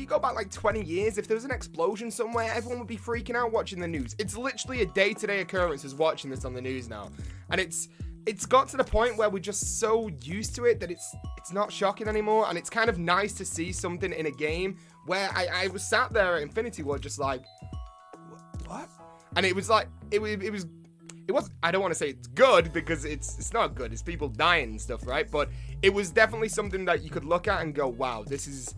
go back like 20 years, if there was an explosion somewhere, everyone would be freaking out watching the news. It's literally a day-to-day occurrence is watching this on the news now. And it's got to the point where we're just so used to it that it's not shocking anymore. And it's kind of nice to see something in a game where I was sat there at Infinity Ward just like, what? And it was like, it was, I don't want to say it's good, because it's not good. It's people dying and stuff, right? But it was definitely something that you could look at and go, wow, this is,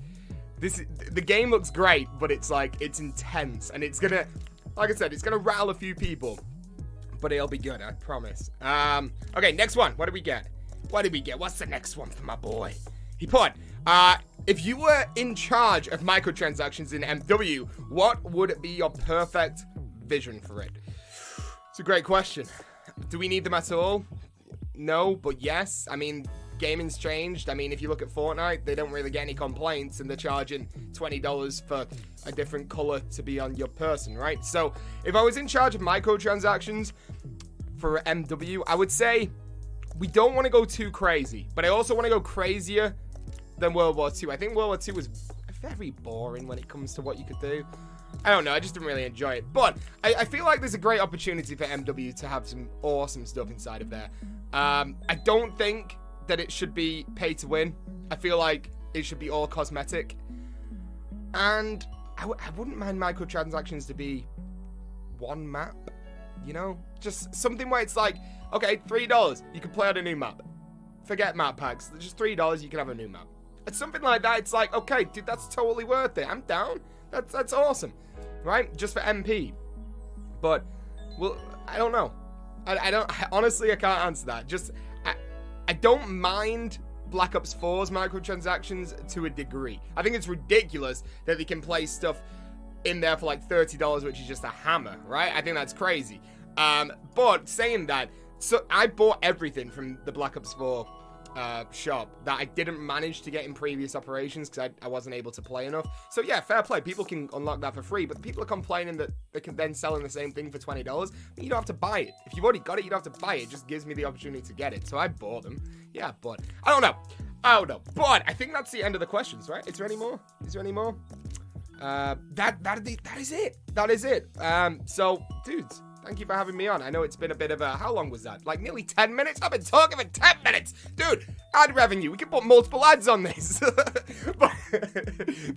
the game looks great, but it's like, it's intense, and it's gonna, like I said, it's gonna rattle a few people, but it'll be good, I promise. Okay, next one. What do we get? What's the next one for my boy? He put, if you were in charge of microtransactions in MW, what would be your perfect vision for it? It's a great question. Do we need them at all? No, but yes. I mean, gaming's changed. I mean, if you look at Fortnite, they don't really get any complaints, and they're charging $20 for a different color to be on your person, right? So if I was in charge of microtransactions for MW, I would say we don't want to go too crazy, but I also want to go crazier than World War II. I think World War II was very boring when it comes to what you could do. I don't know, I just didn't really enjoy it. But I feel like there's a great opportunity for MW to have some awesome stuff inside of there. I don't think that it should be pay to win. I feel like it should be all cosmetic. And I wouldn't mind microtransactions to be one map, you know? Just something where it's like, okay, $3, you can play on a new map. Forget map packs, just $3, you can have a new map. It's something like that. It's like, okay, dude, that's totally worth it. I'm down. That's awesome, right? Just for MP. But, well, I don't know. Honestly, I can't answer that. Just, I don't mind Black Ops 4's microtransactions to a degree. I think it's ridiculous that they can play stuff in there for like $30, which is just a hammer, right? I think that's crazy. But saying that, so I bought everything from the Black Ops 4 shop that I didn't manage to get in previous operations because I wasn't able to play enough. So yeah, fair play. People can unlock that for free, but people are complaining that they can then sell in the same thing for $20. You don't have to buy it. If you've already got it, you don't have to buy it. It just gives me the opportunity to get it. So I bought them. Yeah, but I don't know. But I think that's the end of the questions, right? Is there any more? That is it. So dudes, thank you for having me on. I know it's been a bit of a... How long was that? Like nearly 10 minutes? I've been talking for 10 minutes. Dude, ad revenue. We can put multiple ads on this. But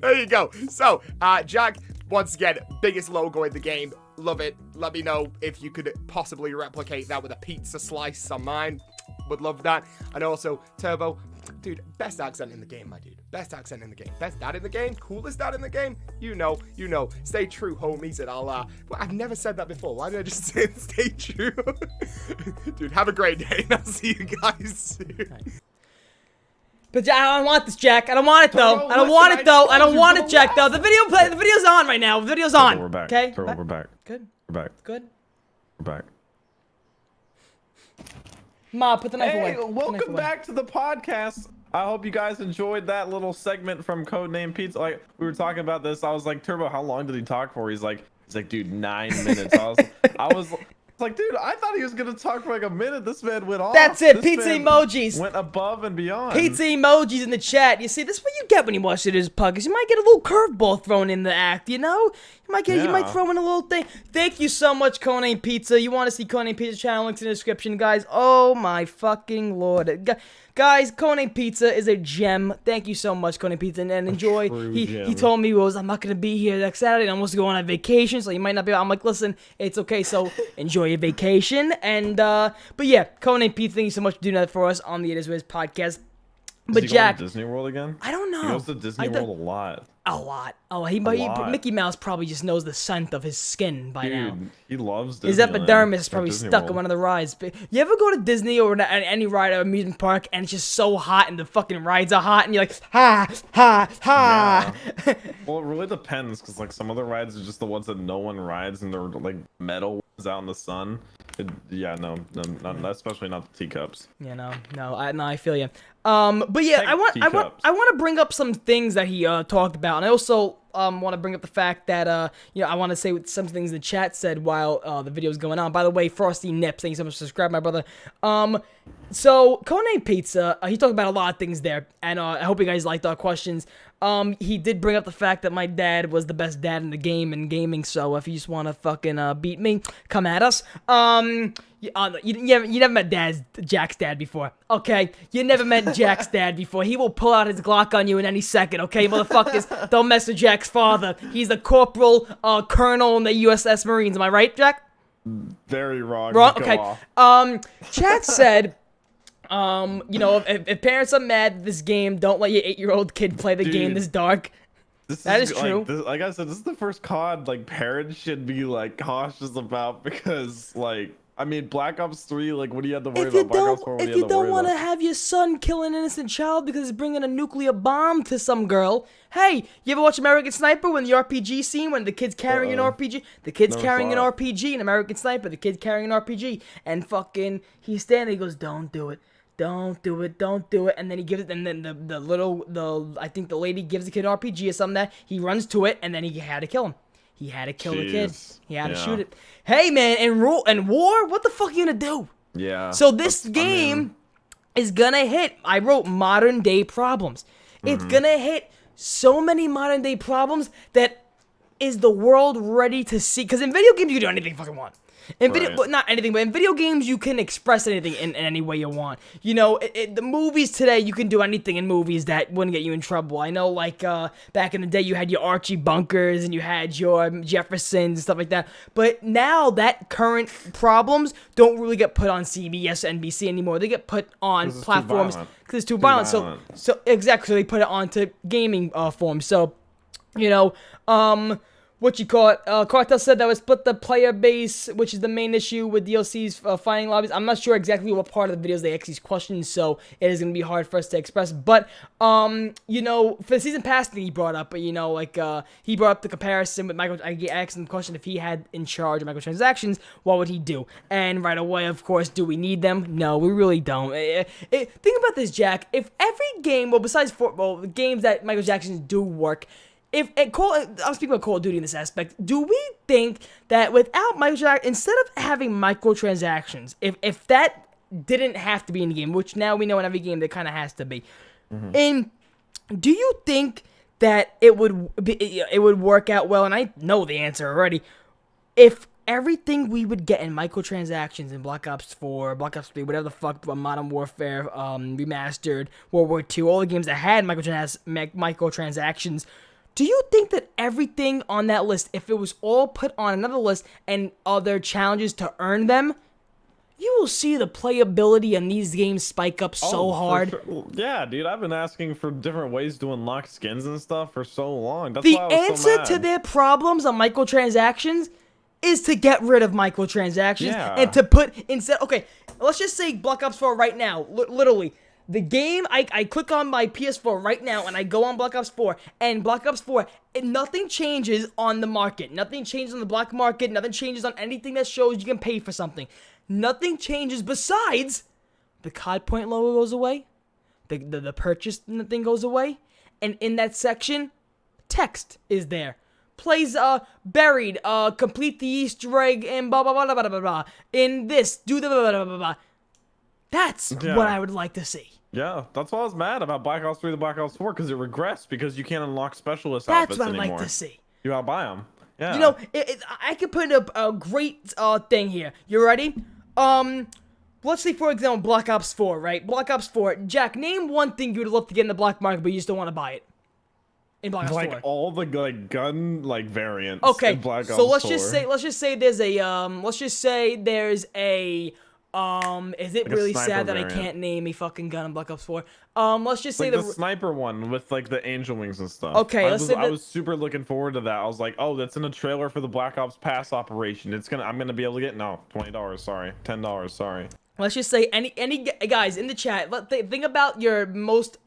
there you go. So, Jack, once again, biggest logo in the game. Love it. Let me know if you could possibly replicate that with a pizza slice on mine. Would love that. And also, Turbo, Dude, best accent in the game, my dude. Best accent in the game. Best dad in the game. Coolest dad in the game. You know. Stay true, homies, and I'll, well, I've never said that before. Why did I just say stay true? Dude, have a great day, and I'll see you guys soon. But I don't want this, Jack. I don't want it, though. Turbo, I don't listen, want it, though. I I don't told you want for it, the Jack, though. last- The video's on right now. The video's on. We're back. Okay? We're back. Good. We're back. Good. We're back. Ma, put the knife away. Hey, Put the knife welcome away. back to the podcast. I hope you guys enjoyed that little segment from CodeNamePizza. Like, we were talking about this. I was like, Turbo, how long did he talk for? He's like, dude, 9 minutes. I was like, dude, I thought he was gonna talk for like a minute. This man went off. That's it. This Pizza man emojis. went above and beyond. Pizza emojis in the chat. You see, this is what you get when you watch it as Puggers. You might get a little curveball thrown in the act, you know? You might Yeah. throw in a little thing. Thank you so much, CodeNamePizza. You want to see CodeNamePizza channel, links in the description, guys. Oh my fucking lord. Guys, CodeNamePizza is a gem. Thank you so much, CodeNamePizza, and enjoy. True He gem. told me, I'm not gonna be here next Saturday, and I'm supposed to go on a vacation, so you might not be. I'm like, listen, it's okay, so enjoy your vacation. And but yeah, CodeNamePizza, thank you so much for doing that for us on the It Is What It Is podcast. But Does he Jack, go to Disney World again? I don't know. He goes to Disney World a lot. A lot. Oh, lot. Mickey Mouse probably just knows the scent of his skin by now. Dude, he loves His Disneyland epidermis is or probably Disney stuck World. in one of the rides. But you ever go to Disney or any ride or amusement park and it's just so hot and the fucking rides are hot and you're like, ha, ha, ha. Yeah. Well, it really depends because like some of the rides are just the ones that no one rides and they're like metal ones out in the sun. No, especially not the teacups. You know, no, I feel you. But yeah, I want to bring up some things that he talked about, and I also want to bring up the fact that I want to say what some things the chat said while the video was going on. By the way, Frosty Nips, thank you so much for subscribing, my brother. So CodeNamePizza, he talked about a lot of things there, and I hope you guys liked our questions. He did bring up the fact that my dad was the best dad in the game in gaming, so if you just want to fucking beat me, come at us. You never met Jack's dad before, okay? You never met Jack's dad before. He will pull out his Glock on you in any second, okay, motherfuckers? Don't mess with Jack's father. He's the corporal, colonel in the USS Marines. Am I right, Jack? Very wrong. Wrong? Go Okay. off. Chat said, if parents are mad at this game, don't let your 8-year-old kid play the game this dark. That is true. Like I said, this is the first COD like parents should be like cautious about because like I mean Black Ops 3, like what do you have to worry about? Black Ops 4, what do If you you have to worry don't want to about? have your son kill an innocent child because he's bringing a nuclear bomb to some girl, hey, you ever watch American Sniper when the RPG scene when the kid's carrying an RPG? The kid's Never carrying an saw it. RPG in American Sniper. The kid's carrying an RPG, and fucking he's standing. He goes, "Don't do it." Don't do it, don't do it, and then he gives it, and then I think the lady gives the kid an RPG or something that he runs to it, and then he had to kill him. He had to kill the kid. Jeez. He had to Yeah. shoot it. Hey man, in war, what the fuck are you gonna do? Yeah. So this that's- I game mean, is gonna hit. I wrote modern day problems. It's gonna hit so many modern day problems that is the world ready to see? Because in video games you can do anything you fucking want. In video, Right. well, not anything, but in video games you can express anything in any way you want. You know, the movies today you can do anything in movies that wouldn't get you in trouble. I know, like back in the day you had your Archie Bunkers and you had your Jeffersons and stuff like that. But now that current problems don't really get put on CBS, NBC anymore. They get put on 'Cause it's too platforms violent. because it's too violent. So exactly, so they put it onto gaming forms. So, you know, what you call it? Cartel said that would split the player base, which is the main issue with DLCs finding lobbies. I'm not sure exactly what part of the videos they ask these questions, so it is gonna be hard for us to express. But you know, for the season pass thing he brought up, you know, like he brought up the comparison with Michael. I asked him the question if he had in charge of microtransactions, what would he do? And right away, of course, do we need them? No, we really don't. Think about this, Jack. If every game, well, besides the games that microtransactions do work. I'm speaking about Call of Duty in this aspect. Do we think that without microtransactions, instead of having microtransactions, if that didn't have to be in the game, which now we know in every game that kind of has to be, and do you think that it would work out well? And I know the answer already. If everything we would get in microtransactions in Black Ops 4, Black Ops 3, whatever the fuck, Modern Warfare, Remastered, World War II, all the games that had microtransactions. Do you think that everything on that list, if it was all put on another list and other challenges to earn them, you will see the playability in these games spike up so hard. Sure. Yeah, dude, I've been asking for different ways to unlock skins and stuff for so long. That's The why I was answer so mad. to their problems on microtransactions is to get rid of microtransactions and to put instead. Okay, let's just say Black Ops 4 right now. Literally, the game. I click on my PS4 right now and I go on Black Ops 4, and Black Ops 4, nothing changes on the market. Nothing changes on the black market. Nothing changes on anything that shows you can pay for something. Nothing changes besides the COD point logo goes away, the purchase thing goes away, and in that section, text is there. Plays buried, complete the Easter egg and blah blah blah blah blah blah. In this, do the blah blah blah blah. That's what I would like to see. Yeah, that's why I was mad about Black Ops 3 to Black Ops 4, because it regressed because you can't unlock specialist outfits anymore. That's what I'd like to see. You gotta buy them. Yeah. You know, I could put a great thing here. You ready? Let's say, for example, Black Ops 4, right? Black Ops 4. Jack, name one thing you would love to get in the black market, but you just don't want to buy it. In Black Ops 4. Like all the gun variants. Okay, in Black Ops so let's 4. just say there's a is it Like a really sniper sad that variant. I can't name a fucking gun in Black Ops 4? Let's just say Like the sniper one with like the angel wings and stuff. Okay, I let's say I was super looking forward to that. I was like, oh, that's in a trailer for the Black Ops Pass operation. I'm gonna be able to get $20. Sorry, $10. Sorry. Let's just say any guys in the chat. Think about your most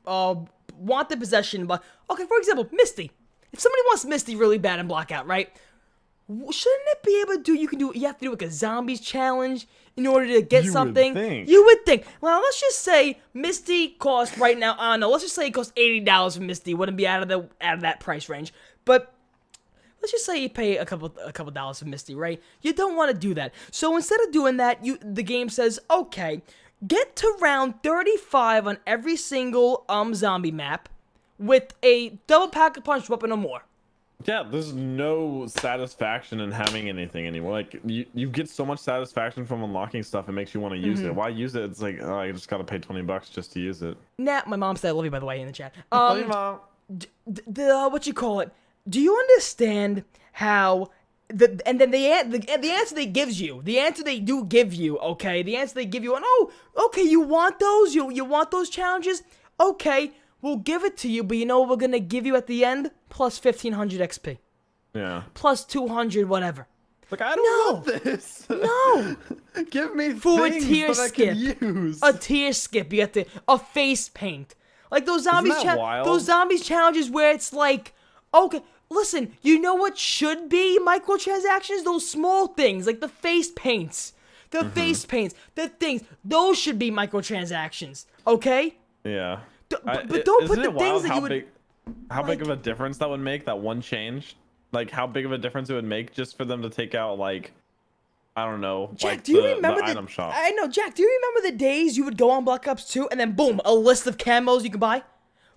wanted possession. But okay, for example, Misty. If somebody wants Misty really bad in Blackout, right? Shouldn't it be able to do? You have to do like a zombies challenge in order to get something. You would think. Well, let's just say Misty costs right now. I don't know. Let's just say it costs $80 for Misty. Wouldn't be out of that price range. But let's just say you pay a couple dollars for Misty, right? You don't want to do that. So instead of doing that, the game says, okay, get to round 35 on every single zombie map with a double pack-a-punch weapon or more. Yeah, there's no satisfaction in having anything anymore. Like you get so much satisfaction from unlocking stuff, it makes you want to use it. Why use it? It's like, oh, I just gotta pay $20 just to use it. Nah, my mom said I love you, by the way, in the chat. Love you, Mom. What you call it? Do you understand how the answer they gives you, the answer they do give you, okay? The answer they give you, and oh, okay, you want those? You want those challenges? Okay, we'll give it to you, but you know what we're gonna give you at the end? Plus 1,500 XP. Yeah. Plus 200 whatever. Like, I don't want this. No. Give me For a things tier that skip. I can use. A tier skip. You get a face paint. Like those zombies. wild? Those zombies challenges where it's like, okay, listen, you know what should be microtransactions? Those small things like the face paints, the things. Those should be microtransactions. Okay. Yeah. But don't put the things that you would. How big of a difference that would make, that one change? Like, how big of a difference it would make just for them to take out, like, I don't know, Jack, like do you remember the item shop? I know, Jack, do you remember the days you would go on Black Ops 2 and then boom, a list of camos you could buy?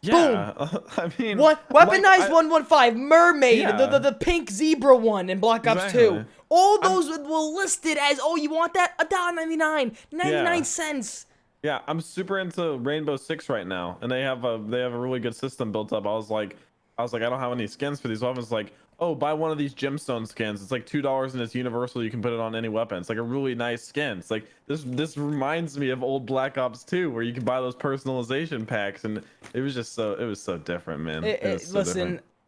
Yeah, Boom. I mean, Weaponized 115, Mermaid, Yeah. the pink zebra one in Black Ops 2. All those were listed as, oh, you want that? $1.99, 99 cents. Yeah, I'm super into Rainbow Six right now, and they have a really good system built up. I was like, I don't have any skins for these weapons. Like, oh, buy one of these gemstone skins. It's like $2 and it's universal. You can put it on any weapon. It's like a really nice skin. It's like this reminds me of old Black Ops 2, where you can buy those personalization packs, and it was so different, man.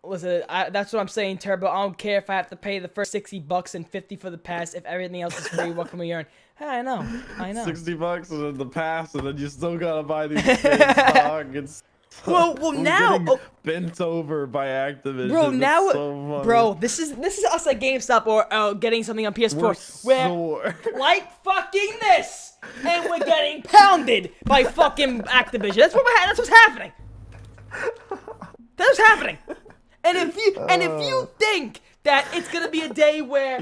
Listen, that's what I'm saying, Turbo. I don't care if I have to pay the first $60 and $50 for the pass. If everything else is free, what can we earn? Hey, I know. $60 and then the pass, and then you still gotta buy these skins, dog. It's well now bent over by Activision. Bro, now, so bro, this is us at GameStop or getting something on PS4 where like fucking this, and we're getting pounded by fucking Activision. That's what's happening. That's what's happening. And if you think that it's gonna be a day where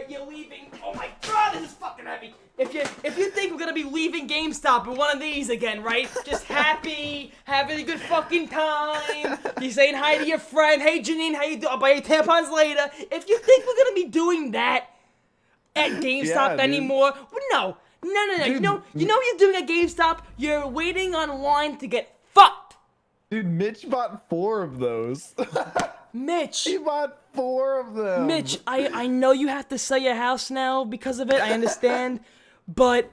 you're leaving, oh my god, this is fucking heavy. If you think we're gonna be leaving GameStop in one of these again, right? Just happy, having a good fucking time. You saying hi to your friend. Hey Janine, how you doing? I'll buy you tampons later. If you think we're gonna be doing that at GameStop anymore, no. Dude, you know what you're doing at GameStop? You're waiting online to get fucked. Dude, Mitch bought 4 of those. Mitch. He bought 4 of them. Mitch, I know you have to sell your house now because of it. I understand, but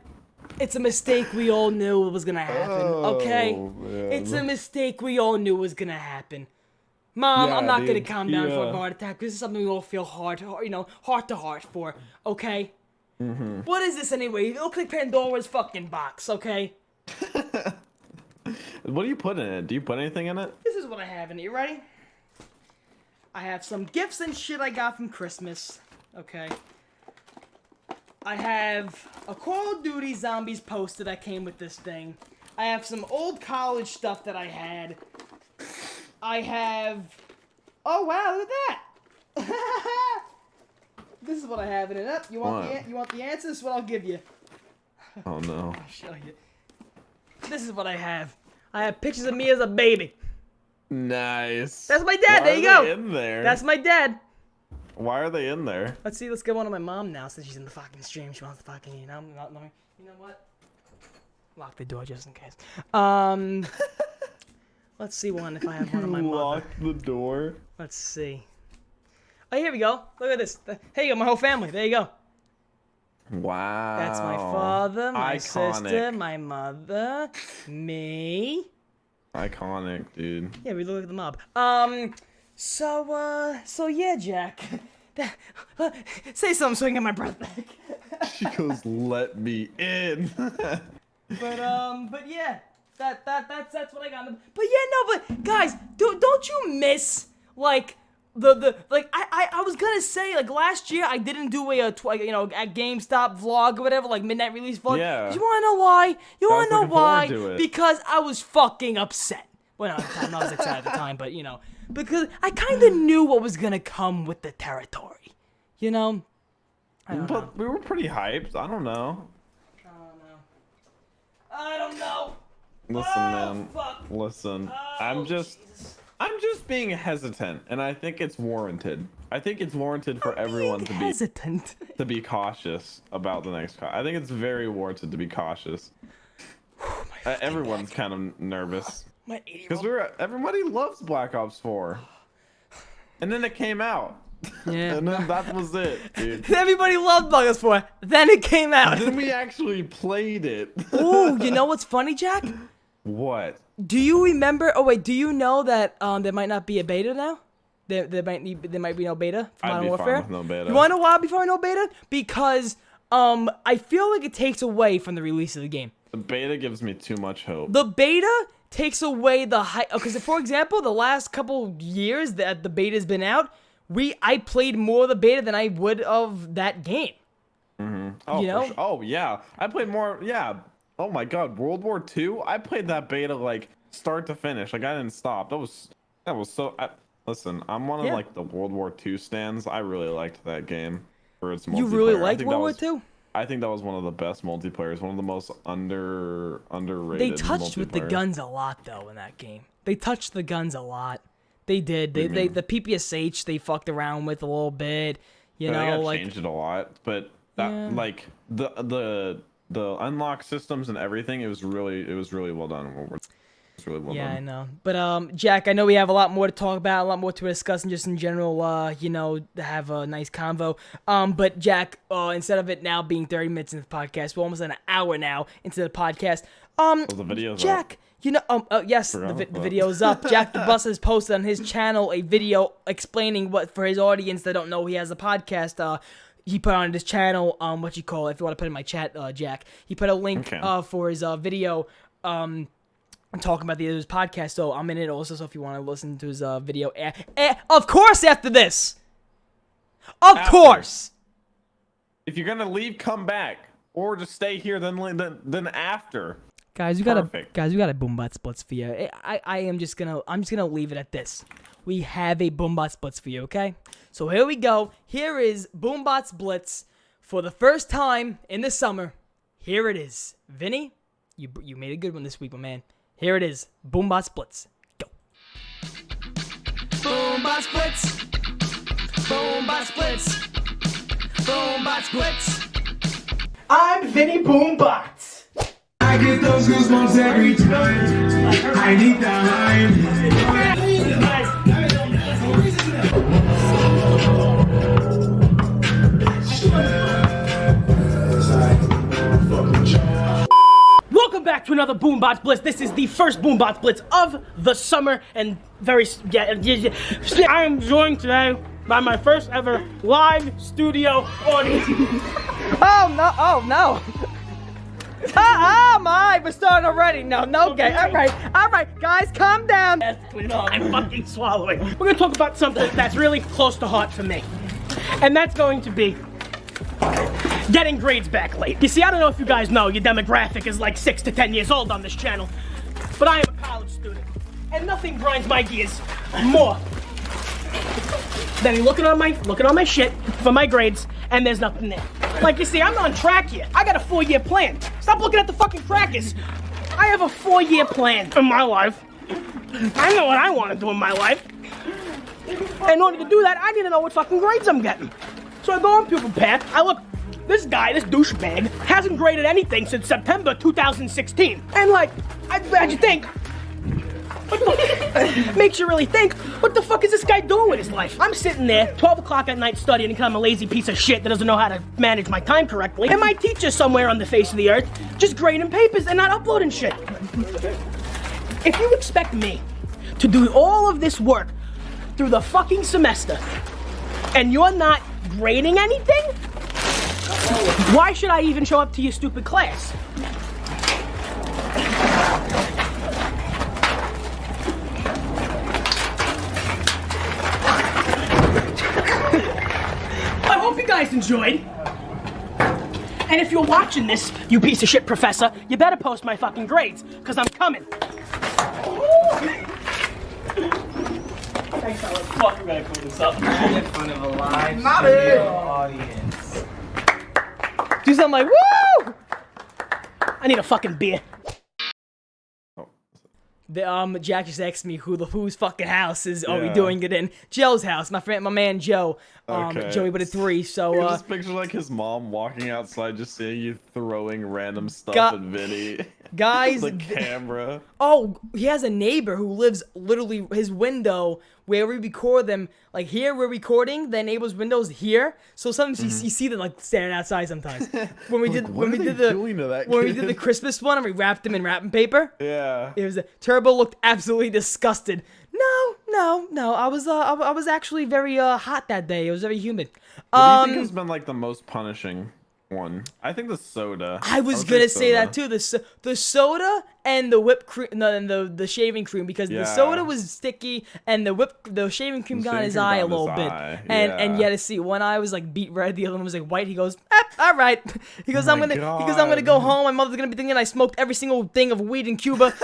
it's a mistake we all knew was gonna happen. Okay, man. it's a mistake we all knew was gonna happen. Mom, Yeah, I'm not gonna dude. calm down for a heart attack. This is something we all feel heart to heart for. Okay. What is this anyway? It looks like Pandora's fucking box. Okay. What do you put in it? Do you put anything in it? This is what I have in it. You ready? I have some gifts and shit I got from Christmas. Okay. I have a Call of Duty Zombies poster that came with this thing. I have some old college stuff that I had. I have... Oh, wow, look at that! This is what I have in it. You want the answer? This is what I'll give you. Oh, no. I'll show you. This is what I have. I have pictures of me as a baby. Nice. That's my dad. Why There you are go. they in there? That's my dad. Why are they in there? Let's see. Let's get one of my mom now since she's in the fucking stream. She wants to fucking, you know what? Lock the door just in case. Let's see one if I have one of my mother. Lock the door. Let's see. Oh, here we go. Look at this. Hey, you got my whole family. There you go. Wow. That's my father, my Iconic. sister, my mother, me. Iconic, dude. Yeah, we look at the mob. So yeah, Jack. Say something so I can get my breath back. She goes, "Let me in." But yeah, that's what I got. But yeah, no, but guys, don't you miss like I was gonna say like last year I didn't do a at GameStop vlog or whatever, like midnight release vlog. Yeah. You wanna know why? You wanna know looking forward why? to it. Because I was fucking upset. Well, not at the time, I was excited at the time, but because I kind of knew what was gonna come with the territory. I don't know. But we were pretty hyped. I don't know. I don't know. Listen, Oh, man. fuck. Listen. Oh, I'm just Jesus. being hesitant, and I think it's warranted. I think it's warranted for everyone to be hesitant. to be cautious about the next COD. I think it's very warranted to be cautious. Everyone's kind of nervous My because everybody loves Black Ops 4, and then it came out. Yeah. And then that was it, dude. Everybody loved Black Ops 4. Then it came out. Then we actually played it. Ooh, you know what's funny, Jack? What? Do you remember? Oh wait, do you know that there might not be a beta now? There might be no beta for I'd Modern be Warfare. fine with no beta. You want to know why before no beta? Because I feel like it takes away from the release of the game. The beta gives me too much hope. The beta takes away the hype. Because for example, the last couple years that the beta's been out, I played more of the beta than I would of that game. Oh, you know? Sure. Oh yeah, I played more. Yeah. Oh my God, World War II. I played that beta like start to finish. Like I didn't stop. That was so. Listen, I'm one of Yeah. like the World War II stands. I really liked that game for its multiplayer. You really I liked think World that War was- II? I think that was one of the best multiplayers. One of the most underrated. They touched with the multiplayer. guns a lot though in that game. They touched the guns a lot. They did. They the PPSH they fucked around with a little bit. You Yeah, they know, got like changed it a lot, but that Yeah. like the unlock systems and everything. It was really well done. It's really well yeah, I done. know. But Jack, I know we have a lot more to talk about, a lot more to discuss, and just in general, to have a nice convo. But Jack, instead of it now being 30 minutes into the podcast, we're almost an hour now into the podcast. The video's Jack, yes, the video's up. Jack the Bus has posted on his channel a video explaining what, for his audience that don't know he has a podcast, he put on his channel, if you want to put it in my chat, Jack, he put a link, Okay. for his, video, talking about his podcast, so I'm in it also, so if you want to listen to his, video, of course after this! Of After. course! If you're gonna leave, come back, or just stay here. Then after. Guys, we Perfect. got a BOOMBOTZBLITZ for you. I'm just gonna leave it at this. We have a BOOMBOTZBLITZ for you, okay? So here we go. Here is BOOMBOTZBLITZ for the first time in the summer. Here it is. Vinny, you made a good one this week, my man. Here it is. BOOMBOTZBLITZ. Go. BOOMBOTZBLITZ. BOOMBOTZBLITZ. BOOMBOTZBLITZ. I'm Vinny BOOMBOTZ. I get those goosebumps every time. I need that line. BOOMBOTZBLITZ. This is the first BOOMBOTZBLITZ of the summer, and I am joined today by my first ever live studio audience. Oh no! Oh my! We're starting already. No, okay. All right, guys, calm down. I'm fucking swallowing. We're gonna talk about something that's really close to heart for me, and that's going to be getting grades back late. You see, I don't know if you guys know, your demographic is like 6 to 10 years old on this channel, but I am a college student, and nothing grinds my gears more than looking on my shit for my grades, and there's nothing there. Like, you see, I'm on track here. I got a 4-year plan. Stop looking at the fucking crackers. I have a 4-year plan in my life. I know what I want to do in my life. In order to do that, I need to know what fucking grades I'm getting. So I go on Pupil Path, I look, this guy, this douchebag, hasn't graded anything since September 2016. And like, I had you think, makes you really think, what the fuck is this guy doing with his life? I'm sitting there, 12 o'clock at night studying because I'm a lazy piece of shit that doesn't know how to manage my time correctly. And my teacher somewhere on the face of the earth just grading papers and not uploading shit. If you expect me to do all of this work through the fucking semester and you're not grading anything, why should I even show up to your stupid class? I hope you guys enjoyed. And if you're watching this, you piece of shit professor, you better post my fucking grades, because I'm coming. Thanks, fellas. Fuck, we're gonna clean this up. In front of a live studio audience. Do something like, woo! I need a fucking beer. Jack just asked me whose fucking house are we doing it in? Joe's house. My man Joe. Okay. Joey with a 3. So I just picture like his mom walking outside, just seeing you throwing random stuff at Vinny. Guys, the camera. Oh, he has a neighbor who lives literally his window where we record them. Like here, we're recording. The neighbor's window's here, so sometimes you see them like staring outside. Sometimes when we did the Christmas one and we wrapped them in wrapping paper. Yeah. It was Turbo looked absolutely disgusted. No. I was actually very hot that day. It was very humid. What do you think has been like the most punishing one? I think the soda. I was gonna say that too. The soda and the whipped cream, and the shaving cream, because the soda was sticky and the shaving cream got in his eye a little bit. And to see, one eye was like beet red, the other one was like white. He goes, all right. He goes, I'm gonna go home. My mother's gonna be thinking I smoked every single thing of weed in Cuba.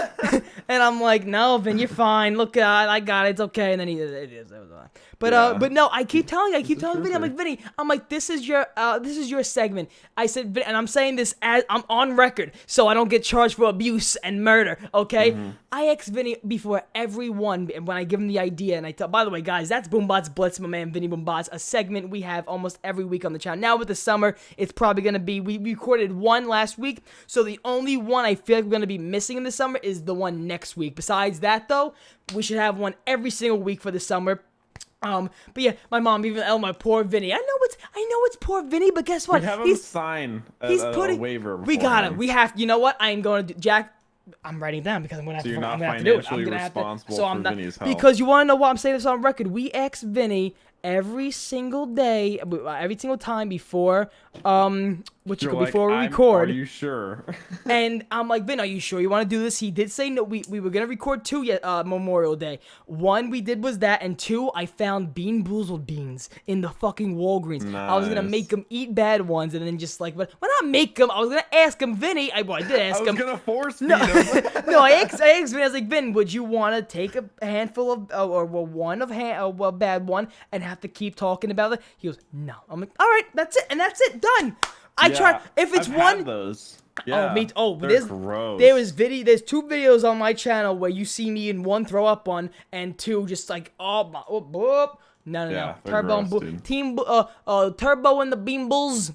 And I'm like, no, Vin, you're fine. Look, I got it. It's okay. And then it was fine. But no, I keep telling Vinny, I'm like, Vinny, this is your segment. I said, and I'm saying this as I'm on record, so I don't get charged for abuse and murder. Okay? I ask Vinny before everyone when I give him the idea, and I tell. By the way, guys, that's BOOMBOTZBLITZ, my man Vinny BOOMBOTZ, a segment we have almost every week on the channel. Now with the summer, it's probably gonna be. We recorded one last week, so the only one I feel like we're gonna be missing in the summer is the one next week. Besides that, though, we should have one every single week for the summer. But yeah, my mom, even my poor Vinny. I know it's poor Vinny, but guess what? We have him sign a waiver. We got him. We have. You know what? I am going to do, Jack. I'm writing it down because I'm gonna have to. You're not have to do it. I'm gonna have to. So I'm not because you want to know what I'm saying this on record. We ex Vinny every single day, every single time before before we record. Are you sure? And I'm like, Vin, are you sure you want to do this? He did say no. We were gonna record 2 Memorial Day. 1 we did was that, and 2 I found Bean Boozled beans in the fucking Walgreens. Nice. I was gonna make him eat bad ones, and then just like, but why not make him? I was gonna ask him, Vinny. I did ask him. I was gonna force feed no, him. no, I asked Vin. I was like, Vin, would you want to take a handful of a bad one and have to keep talking about it? He goes, no. I'm like, all right, that's it, and that's it, done. I try. If it's I've one, had those. Yeah. There's gross. There's 2 videos on my channel where you see me in 1 throw up one, and 2 just like no. Turbo gross, and Team Turbo and the Bean Bulls.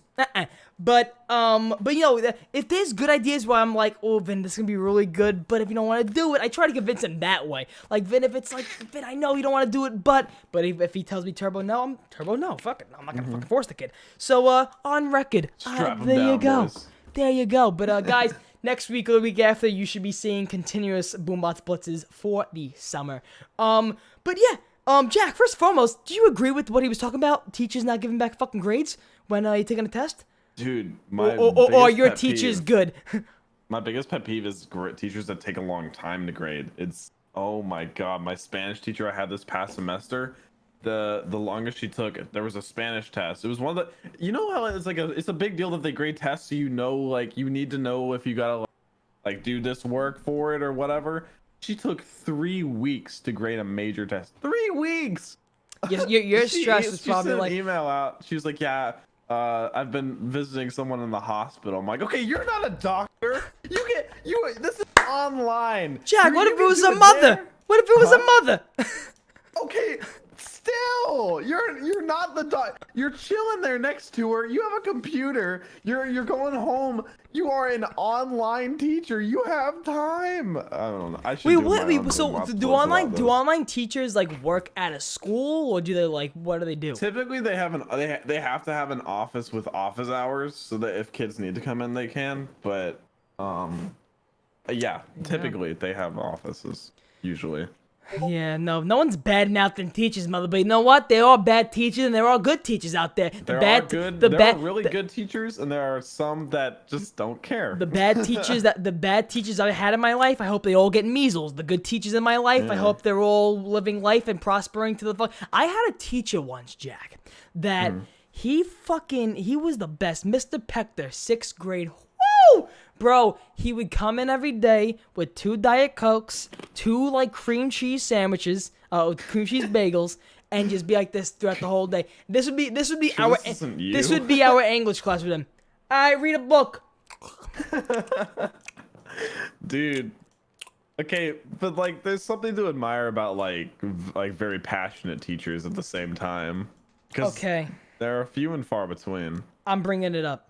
But you know, if there's good ideas where I'm like, oh, Vin, this is gonna be really good, but if you don't want to do it, I try to convince him that way. Like, Vin, if it's like, Vin, I know you don't want to do it, but if he tells me Turbo no, I'm Turbo no. Fuck it, I'm not gonna fucking force the kid. So on record, Strap him there down, you go. boys. There you go. But guys, next week or the week after, you should be seeing continuous Boombots Blitzes for the summer. But yeah, Jack, first and foremost, do you agree with what he was talking about? Teachers not giving back fucking grades when you're taking a test? Dude, my Or your pet teacher's peeve- good. My biggest pet peeve is teachers that take a long time to grade. It's, oh my god, my Spanish teacher I had this past semester, the longest she took, there was a Spanish test. It was one of the, you know how it's like it's a big deal that they grade tests, so you know, like, you need to know if you gotta like do this work for it or whatever. She took 3 weeks to grade a major test. 3 weeks. Your stress is She probably sent like, an email out. She was like, yeah, I've been visiting someone in the hospital. I'm like, okay, you're not a doctor. This is online. Jack, what You if it can was do a mother? there. What if it was a Huh? mother? Okay, still, you're not the doc. You're chilling there next to her. You have a computer. You're going home. You are an online teacher. You have time. I don't know. I should. Wait, do what? my own So Boombots do Blitz online about do this. online teachers like work at a school, or do they like what do they do? Typically, they have they have to have an office with office hours so that if kids need to come in, they can. But yeah, typically they have offices usually. Yeah, no one's bad mouthing teachers, mother. But you know what? They're all bad teachers, and there are good teachers out there. There are really good teachers, and there are some that just don't care. The bad teachers I had in my life, I hope they all get measles. The good teachers in my life, I hope they're all living life and prospering to the fuck. I had a teacher once, Jack, that he was the best. Mr. Pector, 6th grade. Woo! Bro, he would come in every day with 2 Diet Cokes, 2 like cream cheese sandwiches, cream cheese bagels, and just be like this throughout the whole day. This would be our this would be our English class with him. I read a book. Dude, okay, but like there's something to admire about like very passionate teachers at the same time, because Okay, there are few and far between. I'm bringing it up.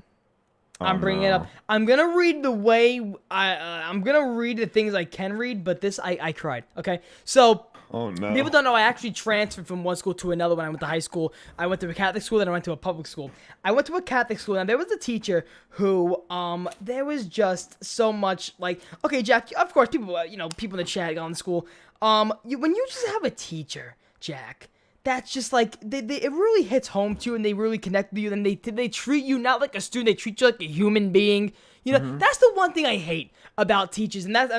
I'm Oh, bringing it no. up. I'm gonna read the way I'm gonna read the things I can read, but this I cried. Okay, so Oh no. people don't know I actually transferred from one school to another when I went to high school. I went to a Catholic school, then I went to a public school. I went to a Catholic school, and there was a teacher who there was just so much like, okay, Jack, of course people people in the chat on the school. When you just have a teacher, Jack, that's just like it really hits home to you, and they really connect with you, and they treat you not like a student, they treat you like a human being. You know, that's the one thing I hate about teachers, and that's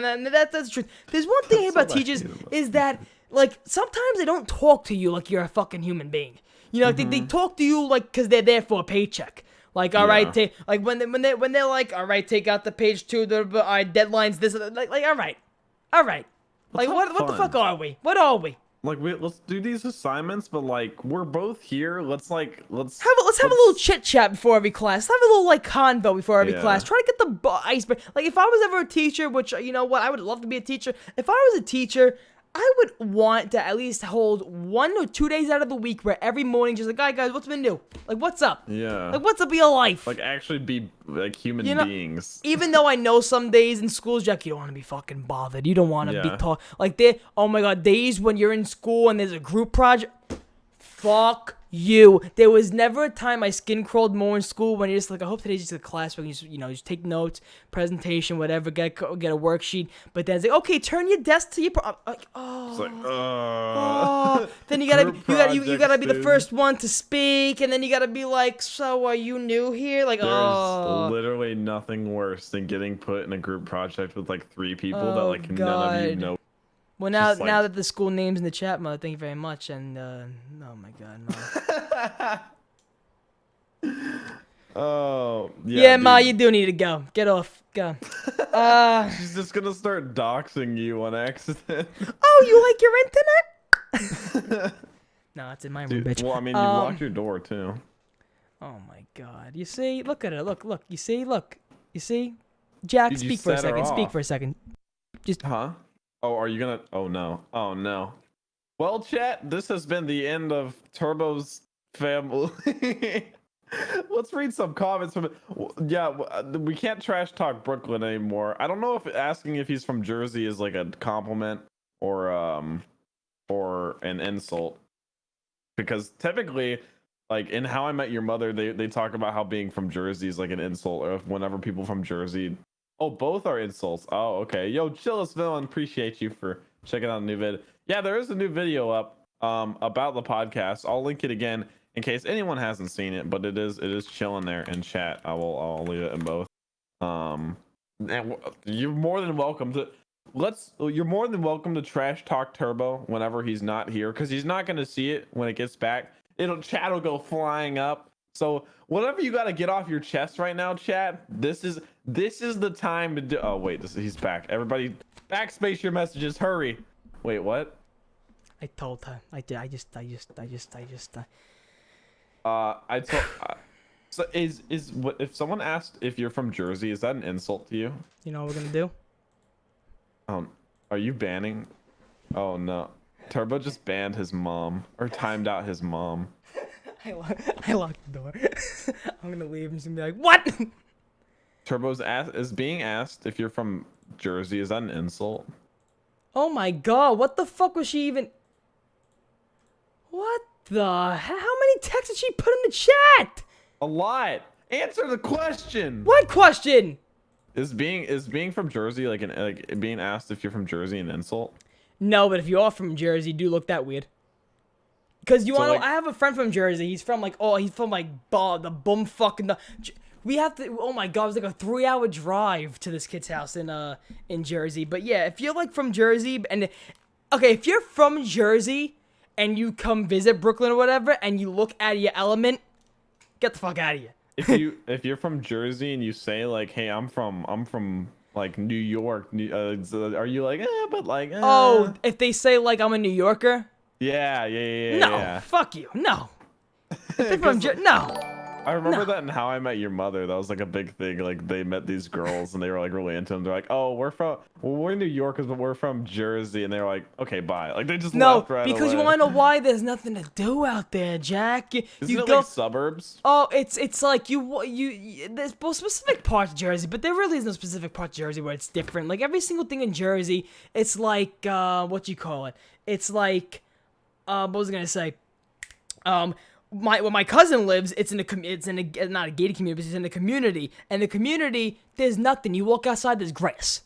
the truth. There's one thing I hate about teachers is that like sometimes they don't talk to you like you're a fucking human being. You know, they talk to you like because they're there for a paycheck. Like, all right, like when they're like, all right, take out the page 2, the deadlines, this, like, all right. Like, what the fuck are we? What are we? Like, let's do these assignments, but like we're both here. Let's have have a little chit chat before every class. Let's have a little like convo before every class. Try to get the iceberg. Like if I was ever a teacher, which you know what, I would love to be a teacher. If I was a teacher, I would want to at least hold 1 or 2 days out of the week where every morning just like, guys, what's been new? Like, what's up? Yeah. Like, what's up with your life? Like actually be like human beings. Even though I know some days in schools, Jack, you don't want to be fucking bothered. You don't want to be taught. Like, oh my god, days when you're in school and there's a group project. Fuck you. There was never a time I skin crawled more in school when you're just like, I hope today's just a class where you just take notes, presentation, whatever, get a worksheet. But then it's like, okay, turn your desk to your like, oh. It's like, Then you gotta Group gotta be the projects, first one to speak, and then you gotta be like, so are you new here? Like, There's literally nothing worse than getting put in a group project with like 3 people that like none of you God. know. Well, now Just, like- that the school name's in the chat, mother, thank you very much. And oh my god, no. Oh Yeah, Ma, dude. you do need to go. Get off. Go. She's just gonna start doxing you on accident. Oh, you like your internet? No, it's in my room, bitch. Well, I mean, you locked your door too. Oh my god. You see? Look at her. Look. You see? Look. You see? Jack, Dude, you speak for a set her second. Speak off. for a second. Huh? Oh, are you gonna? Oh no. Oh no. Well, chat, this has been the end of Turbo's family. Let's read some comments from it. Yeah, we can't trash talk Brooklyn anymore. I don't know if asking if he's from Jersey is like a compliment or an insult, because typically, like in How I Met Your Mother, they talk about how being from Jersey is like an insult, or if whenever people from Jersey Oh, both are insults. Oh, okay. Yo, Chillis Villain, appreciate you for checking out a new vid. Yeah, there is a new video up about the podcast. I'll link it again in case anyone hasn't seen it, but it is chilling there in chat. I'll leave it in both. And you're more than welcome to you're more than welcome to trash talk Turbo whenever he's not here, because he's not going to see it when it gets back. Chat will go flying up. So whatever you got to get off your chest right now, chat, this is the time to do. Oh wait, he's back. Everybody backspace your messages, hurry. Wait, what? I told her. I just I told so is what if someone asked if you're from Jersey, is that an insult to you? You know what we're gonna do? Are you banning? Oh no, Turbo just banned his mom, or timed out his mom. I locked the door. I'm gonna leave. I'm just gonna be like, what? Turbo's is being asked if you're from Jersey. Is that an insult? Oh my god, what the fuck was she even? What the hell? How many texts did she put in the chat? A lot. Answer the question. What question? Is being from Jersey like being asked if you're from Jersey an insult? No, but if you are from Jersey, you do look that weird. Cause you So, wanna like- know, I have a friend from Jersey. He's from like the boom fucking we have to. Oh my god, it was like a 3-hour drive to this kid's house in Jersey. But yeah, if you're like from Jersey and okay, if you're from Jersey and you come visit Brooklyn or whatever, and you look out of your element, get the fuck out of here. If you're from Jersey and you say like, hey, I'm from like New York, are you like, but like, Oh, if they say like I'm a New Yorker, yeah, no, fuck you, no. If they're from no. I remember No. that in How I Met Your Mother. That was like a big thing. Like they met these girls and they were like really into them. They're like, oh, we're New Yorkers, but we're from Jersey. And they were like, okay, bye. Like they just No, left right because away. you want to know why? There's nothing to do out there, Jack. Isn't You it go. like suburbs? Oh, it's like there's both specific parts of Jersey, but there really is no specific part of Jersey where it's different. Like every single thing in Jersey, it's like what you call it? It's like what was I gonna say? Where my cousin lives, it's in a not a gated community, but it's in a community. And the community, there's nothing. You walk outside, there's grass.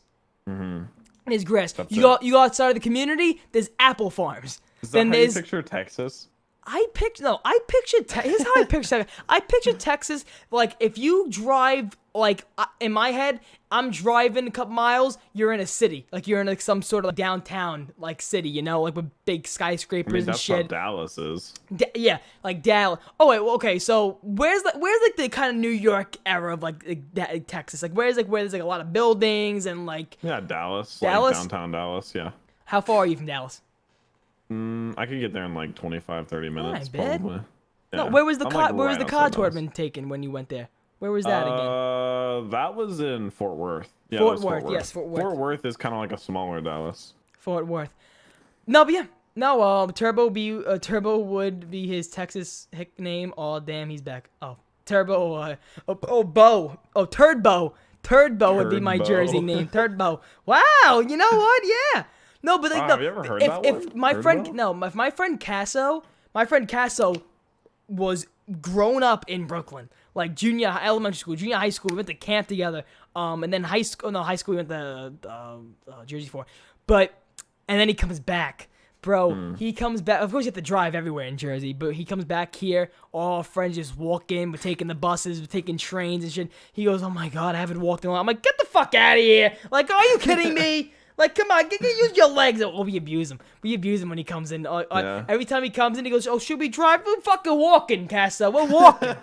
Mm-hmm. There's grass. You go outside of the community, there's apple farms. Is that how you picture Texas? Here's how I picture Texas. I picture Texas like if you drive like in my head, I'm driving a couple miles, you're in a city. Like you're in like some sort of like downtown like city, you know, like with big skyscrapers I mean, and that's shit. what Dallas is. Yeah, like Dallas. Oh wait, well, okay. So where's like the kind of New York era of like Texas? Like where there's like a lot of buildings and like Yeah, Dallas. Dallas? Like downtown Dallas, yeah. how far are you from Dallas? I could get there in like 25, 30 minutes, Alright, bad. probably. No, Yeah. where was the I'm, COD? like, Where was right the COD outside Dallas. tournament taken when you went there? Where was that again? That was in Fort Worth. Yeah, Fort that was Worth, yes, Fort Worth. Fort Worth is kind of like a smaller Dallas. Fort Worth. No, but yeah. No, Turbo would be his Texas nickname. Oh, damn, he's back. Oh, Turbo. Bo. Oh, Turdbo. Turdbo would be my Turdbo. Jersey name. Turdbo. Wow, you know what? Yeah. No, but like, Wow, no. have you ever heard if, that if one? my friend, Turdbo? no, if my friend Casso was grown up in Brooklyn, like elementary school, junior high school. We went to camp together. And then high school we went to Jersey for. And then he comes back. Bro, he comes back. Of course, you have to drive everywhere in Jersey, but he comes back here. All our friends just walk in. We're taking the buses, we're taking trains and shit. He goes, oh my God, I haven't walked in a while. I'm like, get the fuck out of here. Like, are you kidding me? Like, come on, use your legs. Oh, we abuse him. We abuse him when he comes in. Yeah. Every time he comes in, he goes, oh, should we drive? We're fucking walking, Casa. We're walking.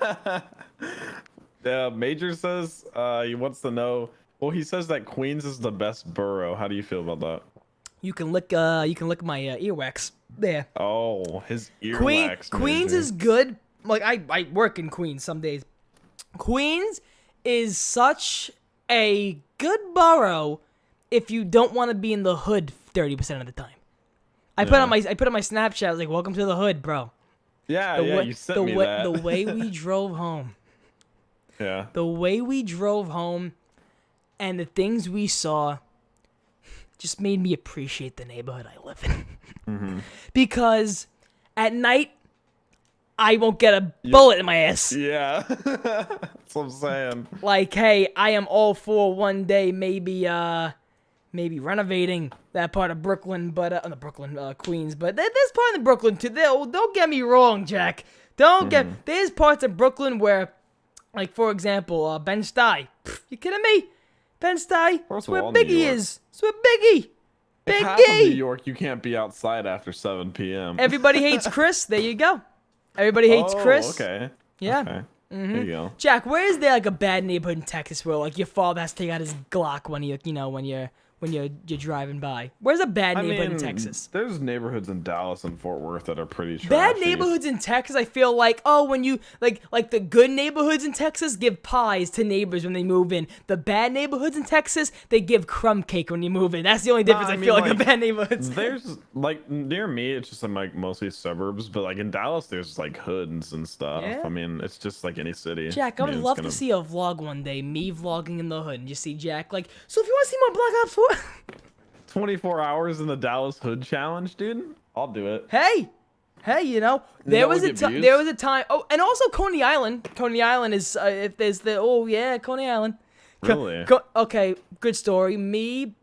Major says he wants to know. Well, he says that Queens is the best borough. How do you feel about that? You can lick my earwax there. Oh, his earwax. Queens Major. is good. Like I work in Queens some days. Queens is such a good borough if you don't want to be in the hood 30% of the time. I put on my Snapchat. I was like, "Welcome to the hood, bro." Yeah, you sent me that. The way we drove home. Yeah. The way we drove home, and the things we saw, just made me appreciate the neighborhood I live in. Because at night, I won't get a bullet in my ass. Yeah. That's what I'm saying. Like, hey, I am all for one day maybe renovating that part of Brooklyn, but Queens, but there's part in Brooklyn too. Don't get me wrong, Jack. There's parts of Brooklyn where, like, for example, Ben-Stuy. You kidding me? Ben-Stuy. That's where Biggie is. That's where Biggie. In half of New York, you can't be outside after 7 p.m. Everybody hates Chris. There you go. Everybody hates Chris. Okay. Yeah. Okay. There you go. Jack, where is there like a bad neighborhood in Texas where like your father has to take out his Glock when you're driving by? Where's a bad neighborhood in Texas? There's neighborhoods in Dallas and Fort Worth that are pretty trashy. Bad neighborhoods in Texas, I feel like, when you like the good neighborhoods in Texas give pies to neighbors when they move in. The bad neighborhoods in Texas, they give crumb cake when you move in. That's the only difference I feel like the bad neighborhoods. There's like near me, it's just like mostly suburbs, but like in Dallas, there's like hoods and stuff. Yeah? I mean, it's just like any city. Jack, I would love to see a vlog one day, me vlogging in the hood, and you see Jack like, so if you want to see more Black Ops 4. 24 hours in the Dallas Hood Challenge, dude. I'll do it. Hey, there was a time. Oh, and also Coney Island. Coney Island is if there's the Coney Island. Really? Okay, good story. Me,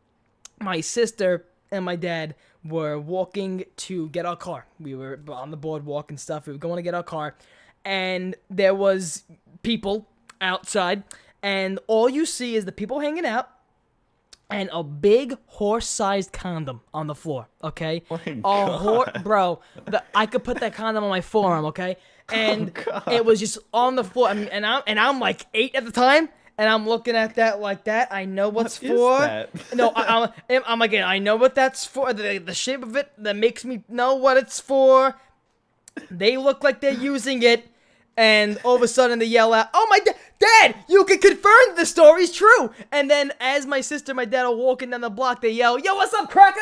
my sister, and my dad were walking to get our car. We were on the boardwalk and stuff. We were going to get our car, and there was people outside, and all you see is the people hanging out. And a big horse-sized condom on the floor, okay? Bro, I could put that condom on my forearm, okay? And it was just on the floor, and I'm like 8 at the time, and I'm looking at that like that. I know what's for. No, I'm like, I know what that's for. The shape of it that makes me know what it's for. They look like they're using it. And all of a sudden they yell out, "Oh my dad, you can confirm the story's true." And then as my sister and my dad are walking down the block, they yell, "Yo, what's up, cracker?"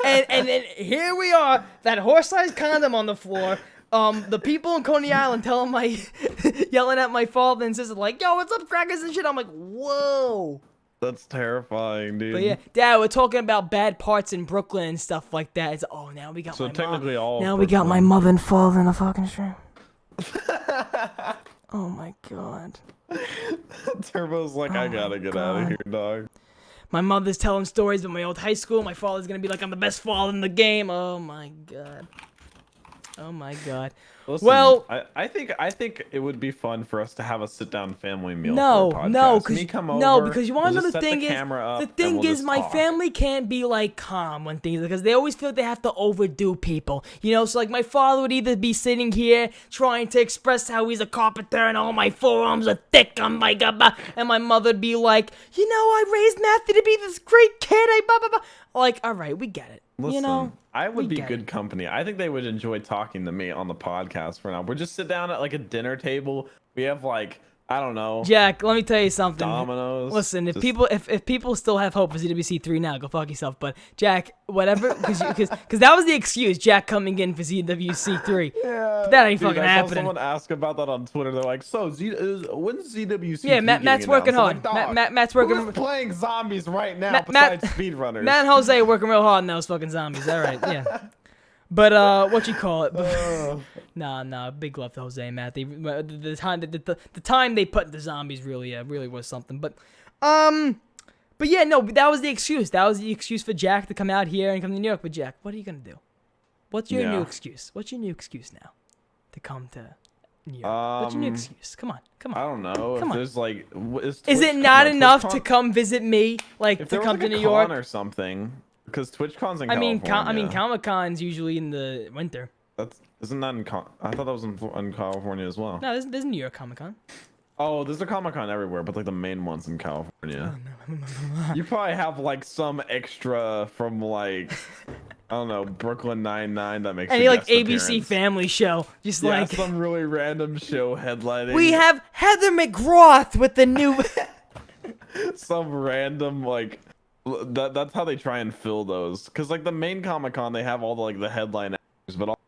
and then here we are, that horse-sized condom on the floor. The people in Coney Island yelling at my father and sister like, "Yo, what's up, crackers?" and shit. I'm like, whoa. That's terrifying, dude. But yeah, Dad, we're talking about bad parts in Brooklyn and stuff like that. It's now we got so my technically mom. all. Now we got my mother and father in the fucking stream. Oh my god. Turbo's like, I gotta get out of here, dog. My mother's telling stories about my old high school. My father's gonna be like, I'm the best father in the game. Oh my god. Oh my god. Listen, well, I think it would be fun for us to have a sit-down family meal. No, for a no, because you want to know the thing is my family can't be like calm when things because they always feel like they have to overdo people. So like my father would either be sitting here trying to express how he's a carpenter and all my forearms are thick. Oh my god, and my mother'd be like, I raised Matthew to be this great kid. Like, all right, we get it. Listen, I would be good company. I think they would enjoy talking to me on the podcast for now. We're just sit down at like a dinner table. We have like, I don't know. Jack, let me tell you something. Dominoes. Listen, if people still have hope for ZWC3 now, go fuck yourself. But Jack, whatever, because that was the excuse. Jack coming in for ZWC3. Yeah. But that ain't fucking I happening. saw someone ask about that on Twitter. They're like, "So, when's ZWC?" Yeah, Matt's working hard. Matt's working. Who's playing zombies right now besides speedrunners? Matt and Jose working real hard on those fucking zombies. All right, yeah. But what you call it? Nah. Big love to Jose and Matt. The time they put the zombies really was something. But yeah, no, that was the excuse. That was the excuse for Jack to come out here and come to New York. But Jack, what are you gonna do? What's your new excuse? What's your new excuse now to come to New York? What's your new excuse? Come on. I don't know. Come on. There's like, is it not enough to come visit me? Like to come to New York or something? Because TwitchCon's in California. I mean, Comic-Con's usually in the winter. Isn't that I thought that was in California as well. No, there's New York Comic-Con. Oh, there's a Comic-Con everywhere, but like the main one's in California. Oh, no. You probably have like some extra from like, I don't know, Brooklyn Nine-Nine that makes any like ABC Family show. Just like some really random show headlining. We have Heather McGrath with the new some random like that's how they try and fill those, because like the main Comic-Con they have all the like the headline actors, but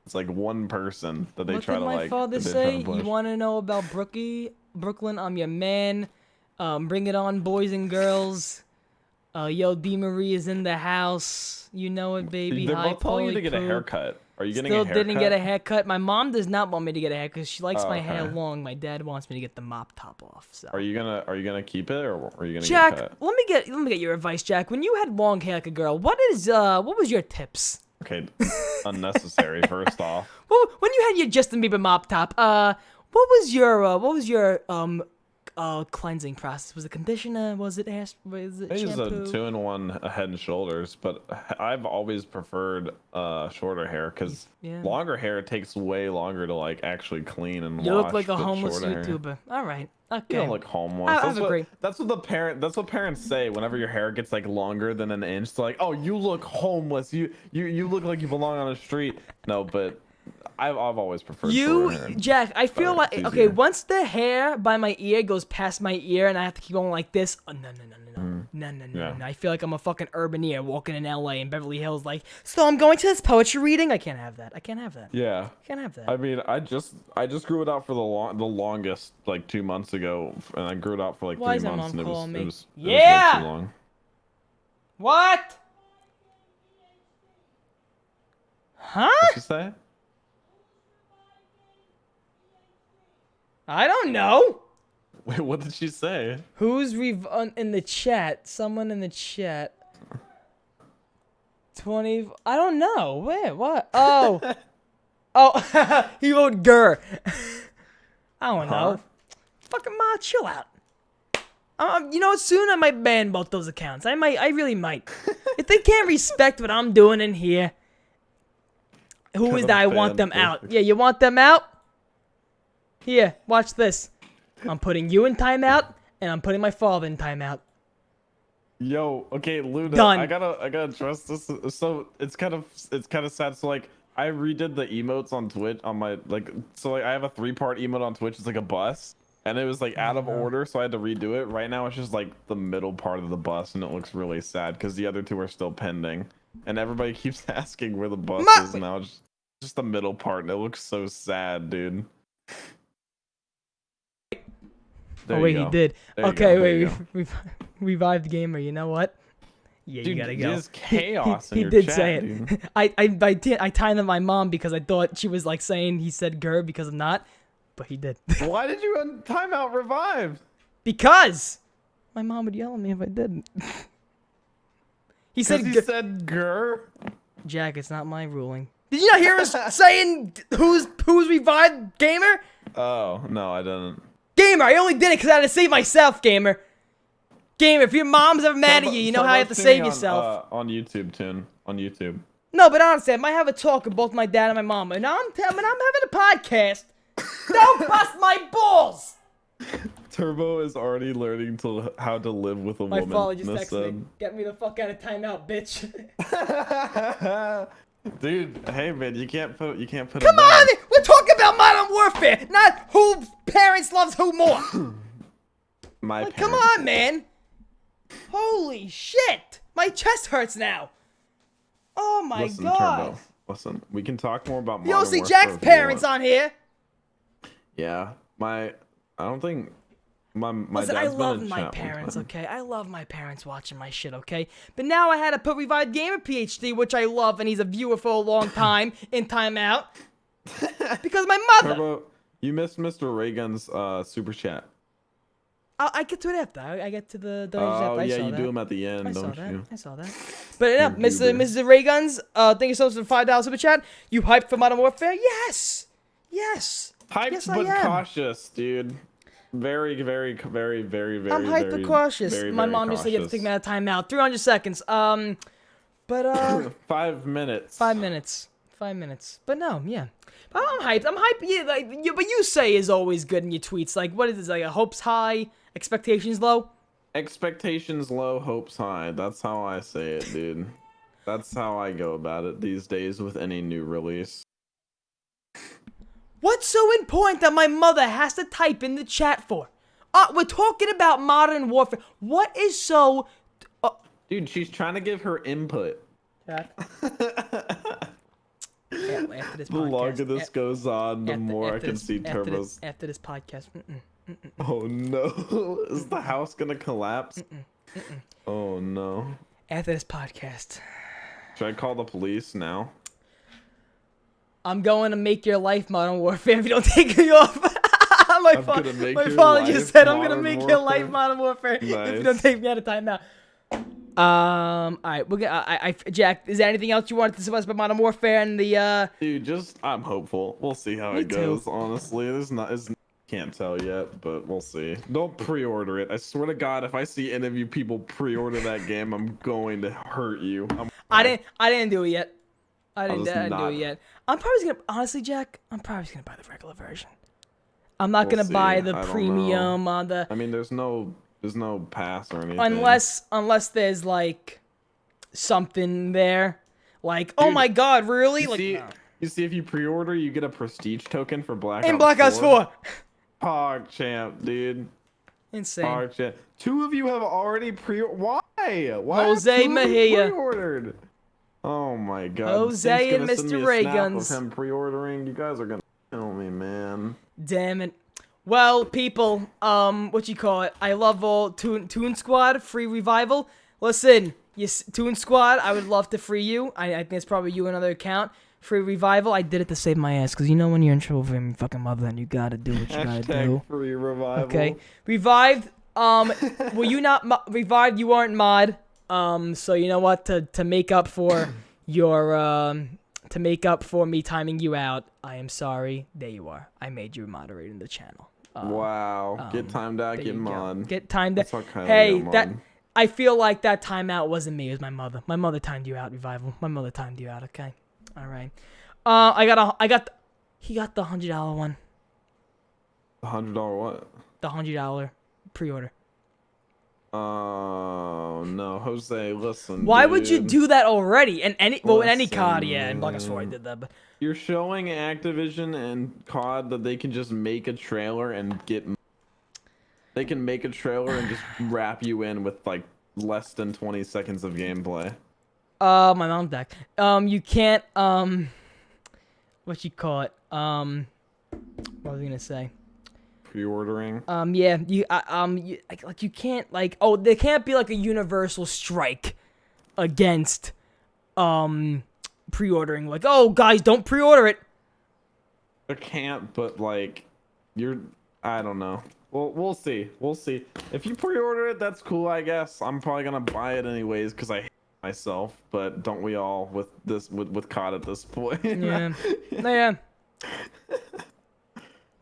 it's like one person that they try to like. What did my father say? You want to know about Brooklyn? I'm your man. Bring it on, boys and girls. Yo, D. Marie is in the house. You know it, baby. They're both telling you to get a haircut. Are you getting Still a haircut? didn't get a haircut. My mom does not want me to get a haircut because she likes Oh, my hair okay. long. My dad wants me to get the mop top off. So. Are you gonna keep it or are you gonna Jack, get cut? let me get your advice, Jack. When you had long hair like a girl, what was your tips? Okay, unnecessary. First off, Well, when you had your Justin Bieber mop top, what was your cleansing process? Was it conditioner? Was it I use shampoo? a 2-in-1 Head and Shoulders, but I've always preferred shorter hair because Yeah. longer hair takes way longer to like actually clean and You wash. look like a than homeless shorter hair. YouTuber. All right. Okay. You don't look homeless. I That's agree. That's what parents say whenever your hair gets like longer than an inch. They're like, "Oh, you look homeless. You look like you belong on the street." No, but I've always preferred shorter hair. Jack, I feel better, like it's okay, easier. once the hair by my ear goes past my ear and I have to keep going like this. Oh, no. Yeah. I feel like I'm a fucking urbaneer walking in LA and Beverly Hills like, so I'm going to this poetry reading. I can't have that. Yeah. I can't have that. I mean, I just grew it out for the longest like 2 months ago, and I grew it out for like Why 3 is my months, mom and calling me? it was Yeah! way too long. What? Huh? What'd you say? I don't know. Wait, what did she say? Who's in the chat? Someone in the chat. 20. I don't know. Wait, what? Oh. Oh, he wrote Gur. I don't know. Fucking Ma, chill out. You know, soon I might ban both those accounts. I really might. If they can't respect what I'm doing in here, who is Gonna that? I want ban them out. both. Yeah, you want them out? Here, watch this. I'm putting you in timeout, and I'm putting my father in timeout. Yo, okay, Luna, Done. I gotta trust this. So it's kind of sad. So like, I redid the emotes on Twitch on my I have a 3-part emote on Twitch. It's like a bus, and it was like out of order, so I had to redo it. Right now, it's just like the middle part of the bus, and it looks really sad because the other 2 are still pending, and everybody keeps asking where the bus is now. It's just the middle part, and it looks so sad, dude. There Oh wait, you he go. did. There you Okay, go, there you wait, revived gamer. You know what? Yeah, Dude, you gotta go. there's chaos in He your did chat, say it. dude. I timed my mom because I thought she was like saying he said Gur because I'm not, but he did. Why did you run timeout revived? Because my mom would yell at me if I didn't. He said, Because he said "gur." Jack, it's not my ruling. Did you not hear us saying who's revived gamer? Oh no, I didn't. Gamer, I only did it because I had to save myself, gamer. Gamer, if your mom's ever mad at you, you know how you have to save yourself. On YouTube, Toon. On YouTube. No, but honestly, I might have a talk with both my dad and my mom. And I'm having a podcast. Don't bust my balls! Turbo is already learning how to live with a My woman. father just This, texted me. Get me the fuck out of timeout, bitch. Dude, hey man, you can't put Come on! We're talking about Modern Warfare, not who parents loves who more. My Like, come parents. on, man. Holy shit! My chest hurts now. Oh my Listen, god. Turbo. Listen, we can talk more about You Modern don't see Warfare Jack's if you parents want. on here. Yeah, I don't think my Listen, dad's I love been in my chat one parents, time. okay? I love my parents watching my shit, okay? But now I had to put Revived Gamer PhD, which I love, and he's a viewer for a long time, in timeout. Because my mother... Turbo, you missed Mr. Reagan's super chat. I get to it after. I get to the... Oh I yeah, saw you that. do them at the end, I saw don't that. you? I saw that. But yeah, You're a goober. Mrs. Rayguns, thank you so much for the $5 super chat. You hyped for Modern Warfare? Yes! Yes! Hyped Yes, I but am. cautious, dude. Very, very, very, very, very. I'm hyped but cautious. Very, My very mom used to get to cautious. take me out of timeout. 300 seconds. But 5 minutes. 5 minutes. 5 minutes. But no, yeah. But I'm hyped. I'm hyped. Yeah, like you, but you say is always good in your tweets. Like, what is this? Like, hopes high, expectations low. Expectations low, hopes high. That's how I say it, dude. That's how I go about it these days with any new release. What's so important that my mother has to type in the chat for? We're talking about Modern Warfare. What is so? Dude, she's trying to give her input. Chat. After this The longer podcast, this goes on, the more I can see Turbo's. After this podcast. Oh no. Is the house gonna collapse? Oh no. After this podcast. Should I call the police now? I'm going to make your life Modern Warfare if you don't take me off. my gonna make my your father life just said I'm gonna Modern make your Warfare. life Modern Warfare if you Nice. don't take me out of timeout. All right, we're gonna. Jack, is there anything else you wanted to discuss about Modern Warfare and the? Dude, I'm hopeful. We'll see how Me it too. goes. Honestly, can't tell yet, but we'll see. Don't pre-order it. I swear to God, if I see any of you people pre-order that game, I'm going to hurt you. I didn't do it yet. I didn't just do not- it yet. I'm probably just gonna honestly, Jack. I'm probably just gonna buy the regular version. I'm not We'll gonna buy see. the I don't premium know. on the I mean, there's no pass or anything. unless there's like something there, like oh Dude, my God, really? You Like see, no. you see, if you pre-order, you get a prestige token for Black In Ops Black Ops 4. Pog champ, dude. Insane. Pog champ. Two of you have already Why? Why? Jose have two of you Mejia. pre-ordered. Oh my God. Jose Steve's and gonna send Mr. me a Ray snap Guns. of him pre-ordering. You guys are gonna kill me, man. Damn it. Well, people, what you call it? I love all Toon Squad free revival. Listen, Toon Squad, I would love to free you. I think it's probably you another account. Free revival. I did it to save my ass, cause you know when you're in trouble for your fucking mother, then you gotta do what you gotta do. Free revival. Okay. Revived. Were you not revived? You aren't mod. So you know what? To make up for your to make up for me timing you out, I am sorry. There you are. I made you moderator in the channel. Wow. Get timed out. There Get you go. mod. Get timed out. That's what kinda Hey, got that mod. I feel like that timeout wasn't me. It was my mother. My mother timed you out, revival. My mother timed you out. Okay. All right. He got the $100 one. $100 what? The $100 pre-order. Oh no, Jose, listen. Why would you dude. do that already? And in any COD, Listen, yeah, in Black Ops 4 I did that, but You're showing Activision and COD that they can just make a trailer and they can make a trailer and just wrap you in with like less than 20 seconds of gameplay. my mom's back. You can't what you call it? What was I gonna say? Pre-ordering. Yeah, you can't there can't be like a universal strike against pre-ordering. Like, oh guys, don't pre-order it. There can't, but like I don't know. Well, we'll see. We'll see. If you pre-order it, that's cool, I guess. I'm probably gonna buy it anyways because I hate myself. But don't we all with COD at this point? Yeah. Yeah.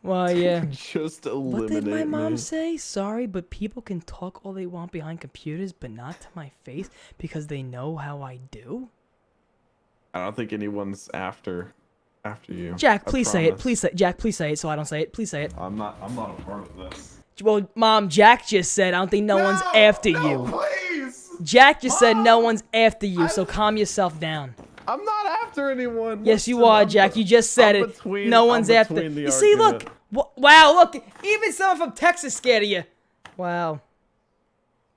Well, yeah. Just What eliminate did my mom me. say? Sorry, but people can talk all they want behind computers, but not to my face because they know how I do. I don't think anyone's after you. Jack, I please say it. promise. Please say Jack, please say it so I don't say it. Please say it. I'm not a part of this. Well, Mom, Jack just said I don't think no one's after you. Please. Jack just said no one's after you, so calm yourself down. I'm not after anyone. Yes, you Listen, are, I'm Jack. be- You just said I'm it. between- No I'm one's after. between the You see, look. argument. Wow, look. Even someone from Texas scared of you. Wow.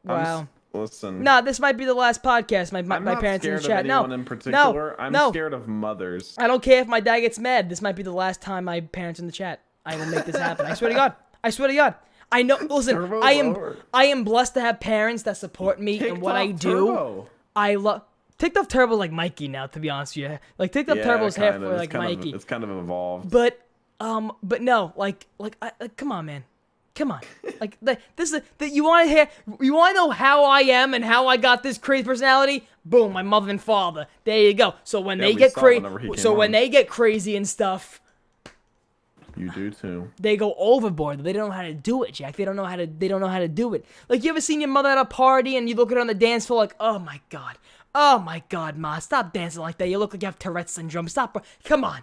Wow. Listen. Nah, this might be the last podcast. My I'm not parents in the scared chat. of anyone No, in particular. I'm no. scared of mothers. I don't care if my dad gets mad. This might be the last time my parents in the chat. I will make this happen. I swear to God. I swear to God. I know. Listen, Turbo's I over. am blessed to have parents that support me in what I TikTok do. Turbo. I love TikTok Turbo like Mikey now. To be honest with you, like TikTok Turbo's half kind of. for It's like kind of- Mikey. It's kind of evolved. But no, like come on, man. Come on, like this is that you want to hear. You want to know how I am and how I got this crazy personality? Boom, my mother and father. There you go. So when they we get saw crazy, whenever he came so when on. they get crazy and stuff, You do too. they go overboard. They don't know how to do it, Jack. They don't know how to do it. Like, you ever seen your mother at a party and you look at her on the dance floor like, oh my god, ma, stop dancing like that. You look like you have Tourette's syndrome. Stop, bro. Come on.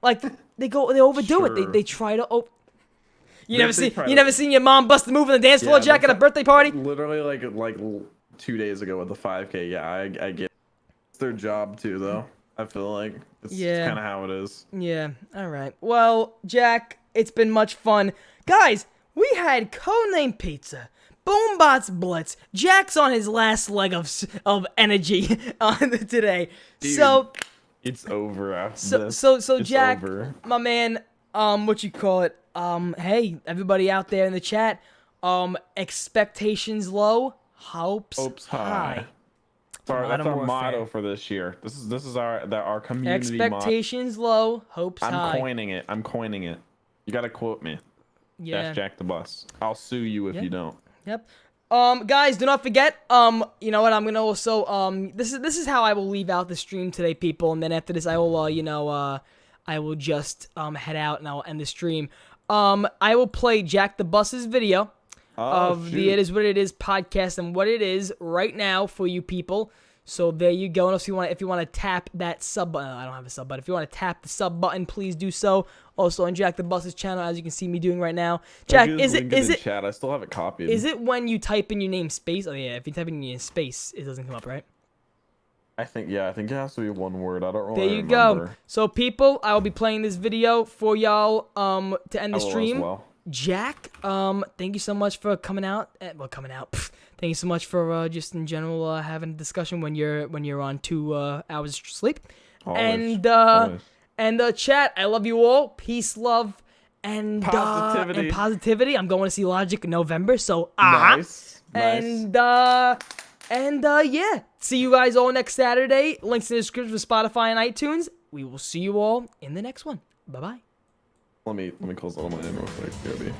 Like, they overdo it. Sure. They try to. You They try never to- seen your mom bust a move on the dance floor, Yeah, Jack, at that's a birthday party? Literally like 2 days ago with the 5K. Yeah, I get it. It's their job too, though. I feel like it's Yeah. kind of how it is. Yeah, alright. Well, Jack, it's been much fun. Guys, we had CodeNamePizza, BOOMBOTZBLITZ. Jack's on his last leg of energy on today. Dude, So, it's over after this. so It's Jack, over. my man, what you call it? Hey, everybody out there in the chat, expectations low, hopes Hopes high. Sorry, that's Modern our motto Warfare. for this year. This is our community motto. Expectations low, hopes high. I'm coining it. I'm coining it. You gotta quote me. Yeah. Dash Jack the Bus. I'll sue you if you don't. Yep. Guys, do not forget, you know what, I'm gonna also, this is how I will leave out the stream today, people, and then after this, I will, I will just, head out and I'll end the stream. I will play Jack the Bus's video of the It Is What It Is podcast and what it is right now for you people. So there you go. And if you want to tap that sub button, I don't have a sub button. If you want to tap the sub button, please do so. Also on Jack the Bus's channel, as you can see me doing right now. Jack, is it chat? I still have it copied. Is it when you type in your name space? Oh yeah, if you type in your name space, it doesn't come up, right? I think it has to be one word. I don't really There you remember. go. So people, I will be playing this video for y'all to end the I will as stream. well. Jack, thank you so much for coming out. Thank you so much for just in general having a discussion when you're on 2 hours of sleep. Always. And chat, I love you all. Peace, love, and Positivity. positivity. I'm going to see Logic in November, so Nice. And yeah, see you guys all next Saturday. Links in the description for Spotify and iTunes. We will see you all in the next one. Bye bye. Let me close all my in real quick, BRB.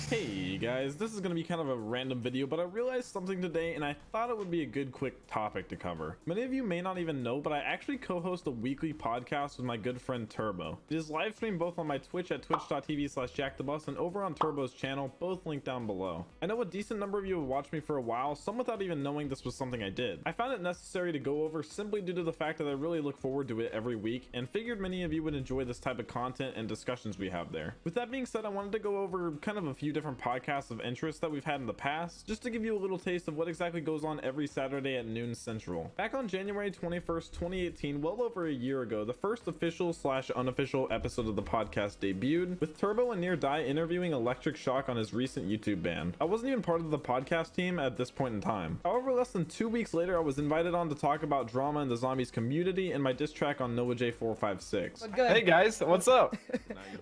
Hey guys, this is gonna be kind of a random video, but I realized something today and I thought it would be a good quick topic to cover. Many of you may not even know, but I actually co-host a weekly podcast with my good friend Turbo. It is live streamed both on my Twitch at twitch.tv/JackTheBus and over on Turbo's channel, both linked down below. I know a decent number of you have watched me for a while, some without even knowing this was something I did. I found it necessary to go over simply due to the fact that I really look forward to it every week and figured many of you would enjoy this type of content and discussions we have there. With that being said, I wanted to go over kind of a few different podcasts of interest that we've had in the past, just to give you a little taste of what exactly goes on every Saturday at noon Central. Back on January 21st, 2018, well over a year ago, the first official/unofficial episode of the podcast debuted, with Turbo and Near Die interviewing Electric Shock on his recent YouTube ban. I wasn't even part of the podcast team at this point in time. However, less than 2 weeks later, I was invited on to talk about drama in the Zombies community and my diss track on Noah J456. Good. Hey guys, what's up?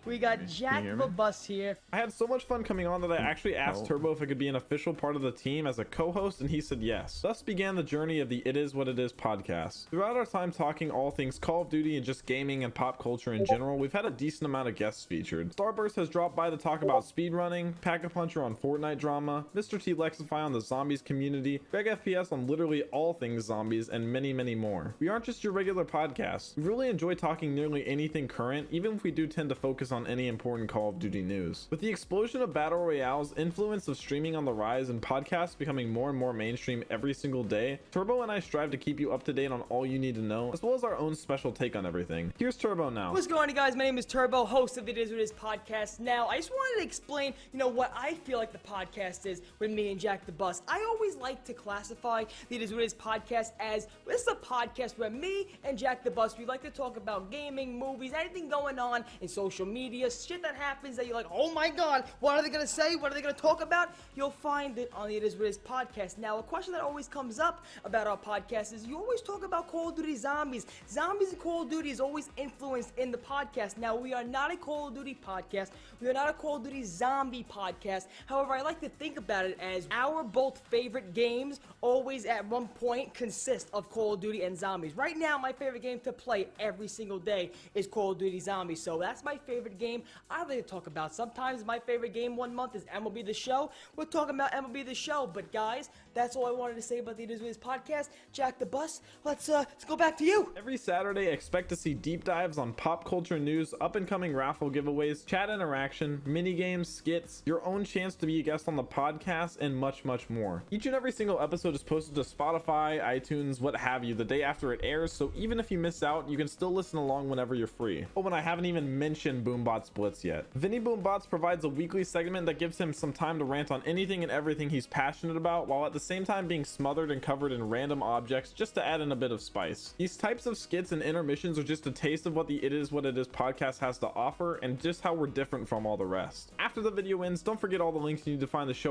We got Jack the Bus here. I had so much fun coming on that I actually asked Turbo if I could be an official part of the team as a co-host, and he said yes. Thus began the journey of the It Is What It Is podcast. Throughout our time talking all things Call of Duty and just gaming and pop culture in general, we've had a decent amount of guests featured. Starburst has dropped by to talk about speedrunning, Pack-a-Puncher on Fortnite drama, Mr. T Lexify on the Zombies community, Greg FPS on literally all things zombies, and many, many more. We aren't just your regular podcast. We really enjoy talking nearly anything current, even if we do tend to focus on any important Call of Duty news. With the explosion of Battle Royales, influence of streaming on the rise, and podcasts becoming more and more mainstream every single day, Turbo and I strive to keep you up to date on all you need to know, as well as our own special take on everything. Here's Turbo now. What's going on, guys? My name is Turbo, host of the It Is What It Is podcast. Now, I just wanted to explain, what I feel like the podcast is with me and Jack the Bus. I always like to classify the It Is What It Is podcast as, this is a podcast where me and Jack the Bus, we like to talk about gaming, movies, anything going on in social media, shit that happens that you're like, oh my god, what are they gonna say? What are they gonna talk about? You'll find it on the It Is What It Is podcast. Now, a question that always comes up about our podcast is you always talk about Call of Duty Zombies. Zombies and Call of Duty is always influenced in the podcast. Now, we are not a Call of Duty podcast. We are not a Call of Duty Zombie podcast. However, I like to think about it as our both favorite games always at one point consist of Call of Duty and Zombies. Right now, my favorite game to play every single day is Call of Duty Zombies. So that's my favorite game I like to talk about. Sometimes my favorite game one month is MLB The Show. We're talking about MLB The Show. But guys, that's all I wanted to say about the It Is What It Is podcast. Jack the Bus, let's go back to you. Every Saturday, expect to see deep dives on pop culture news, up-and-coming raffle giveaways, chat interaction, mini games, skits, your own chance to be a guest on the podcast, and much, much more. Each and every single episode is posted to Spotify, iTunes, what have you, the day after it airs, so even if you miss out, you can still listen along whenever you're free. Oh, and I haven't even mentioned BOOMBOTZBLITZ yet. Vinny Boombots provides a weekly segment that gives him some time to rant on anything and everything he's passionate about, while at the same time being smothered and covered in random objects just to add in a bit of spice. These types of skits and intermissions are just a taste of what the It Is What It Is podcast has to offer and just how we're different from all the rest. After the video ends, don't forget all the links you need to find the show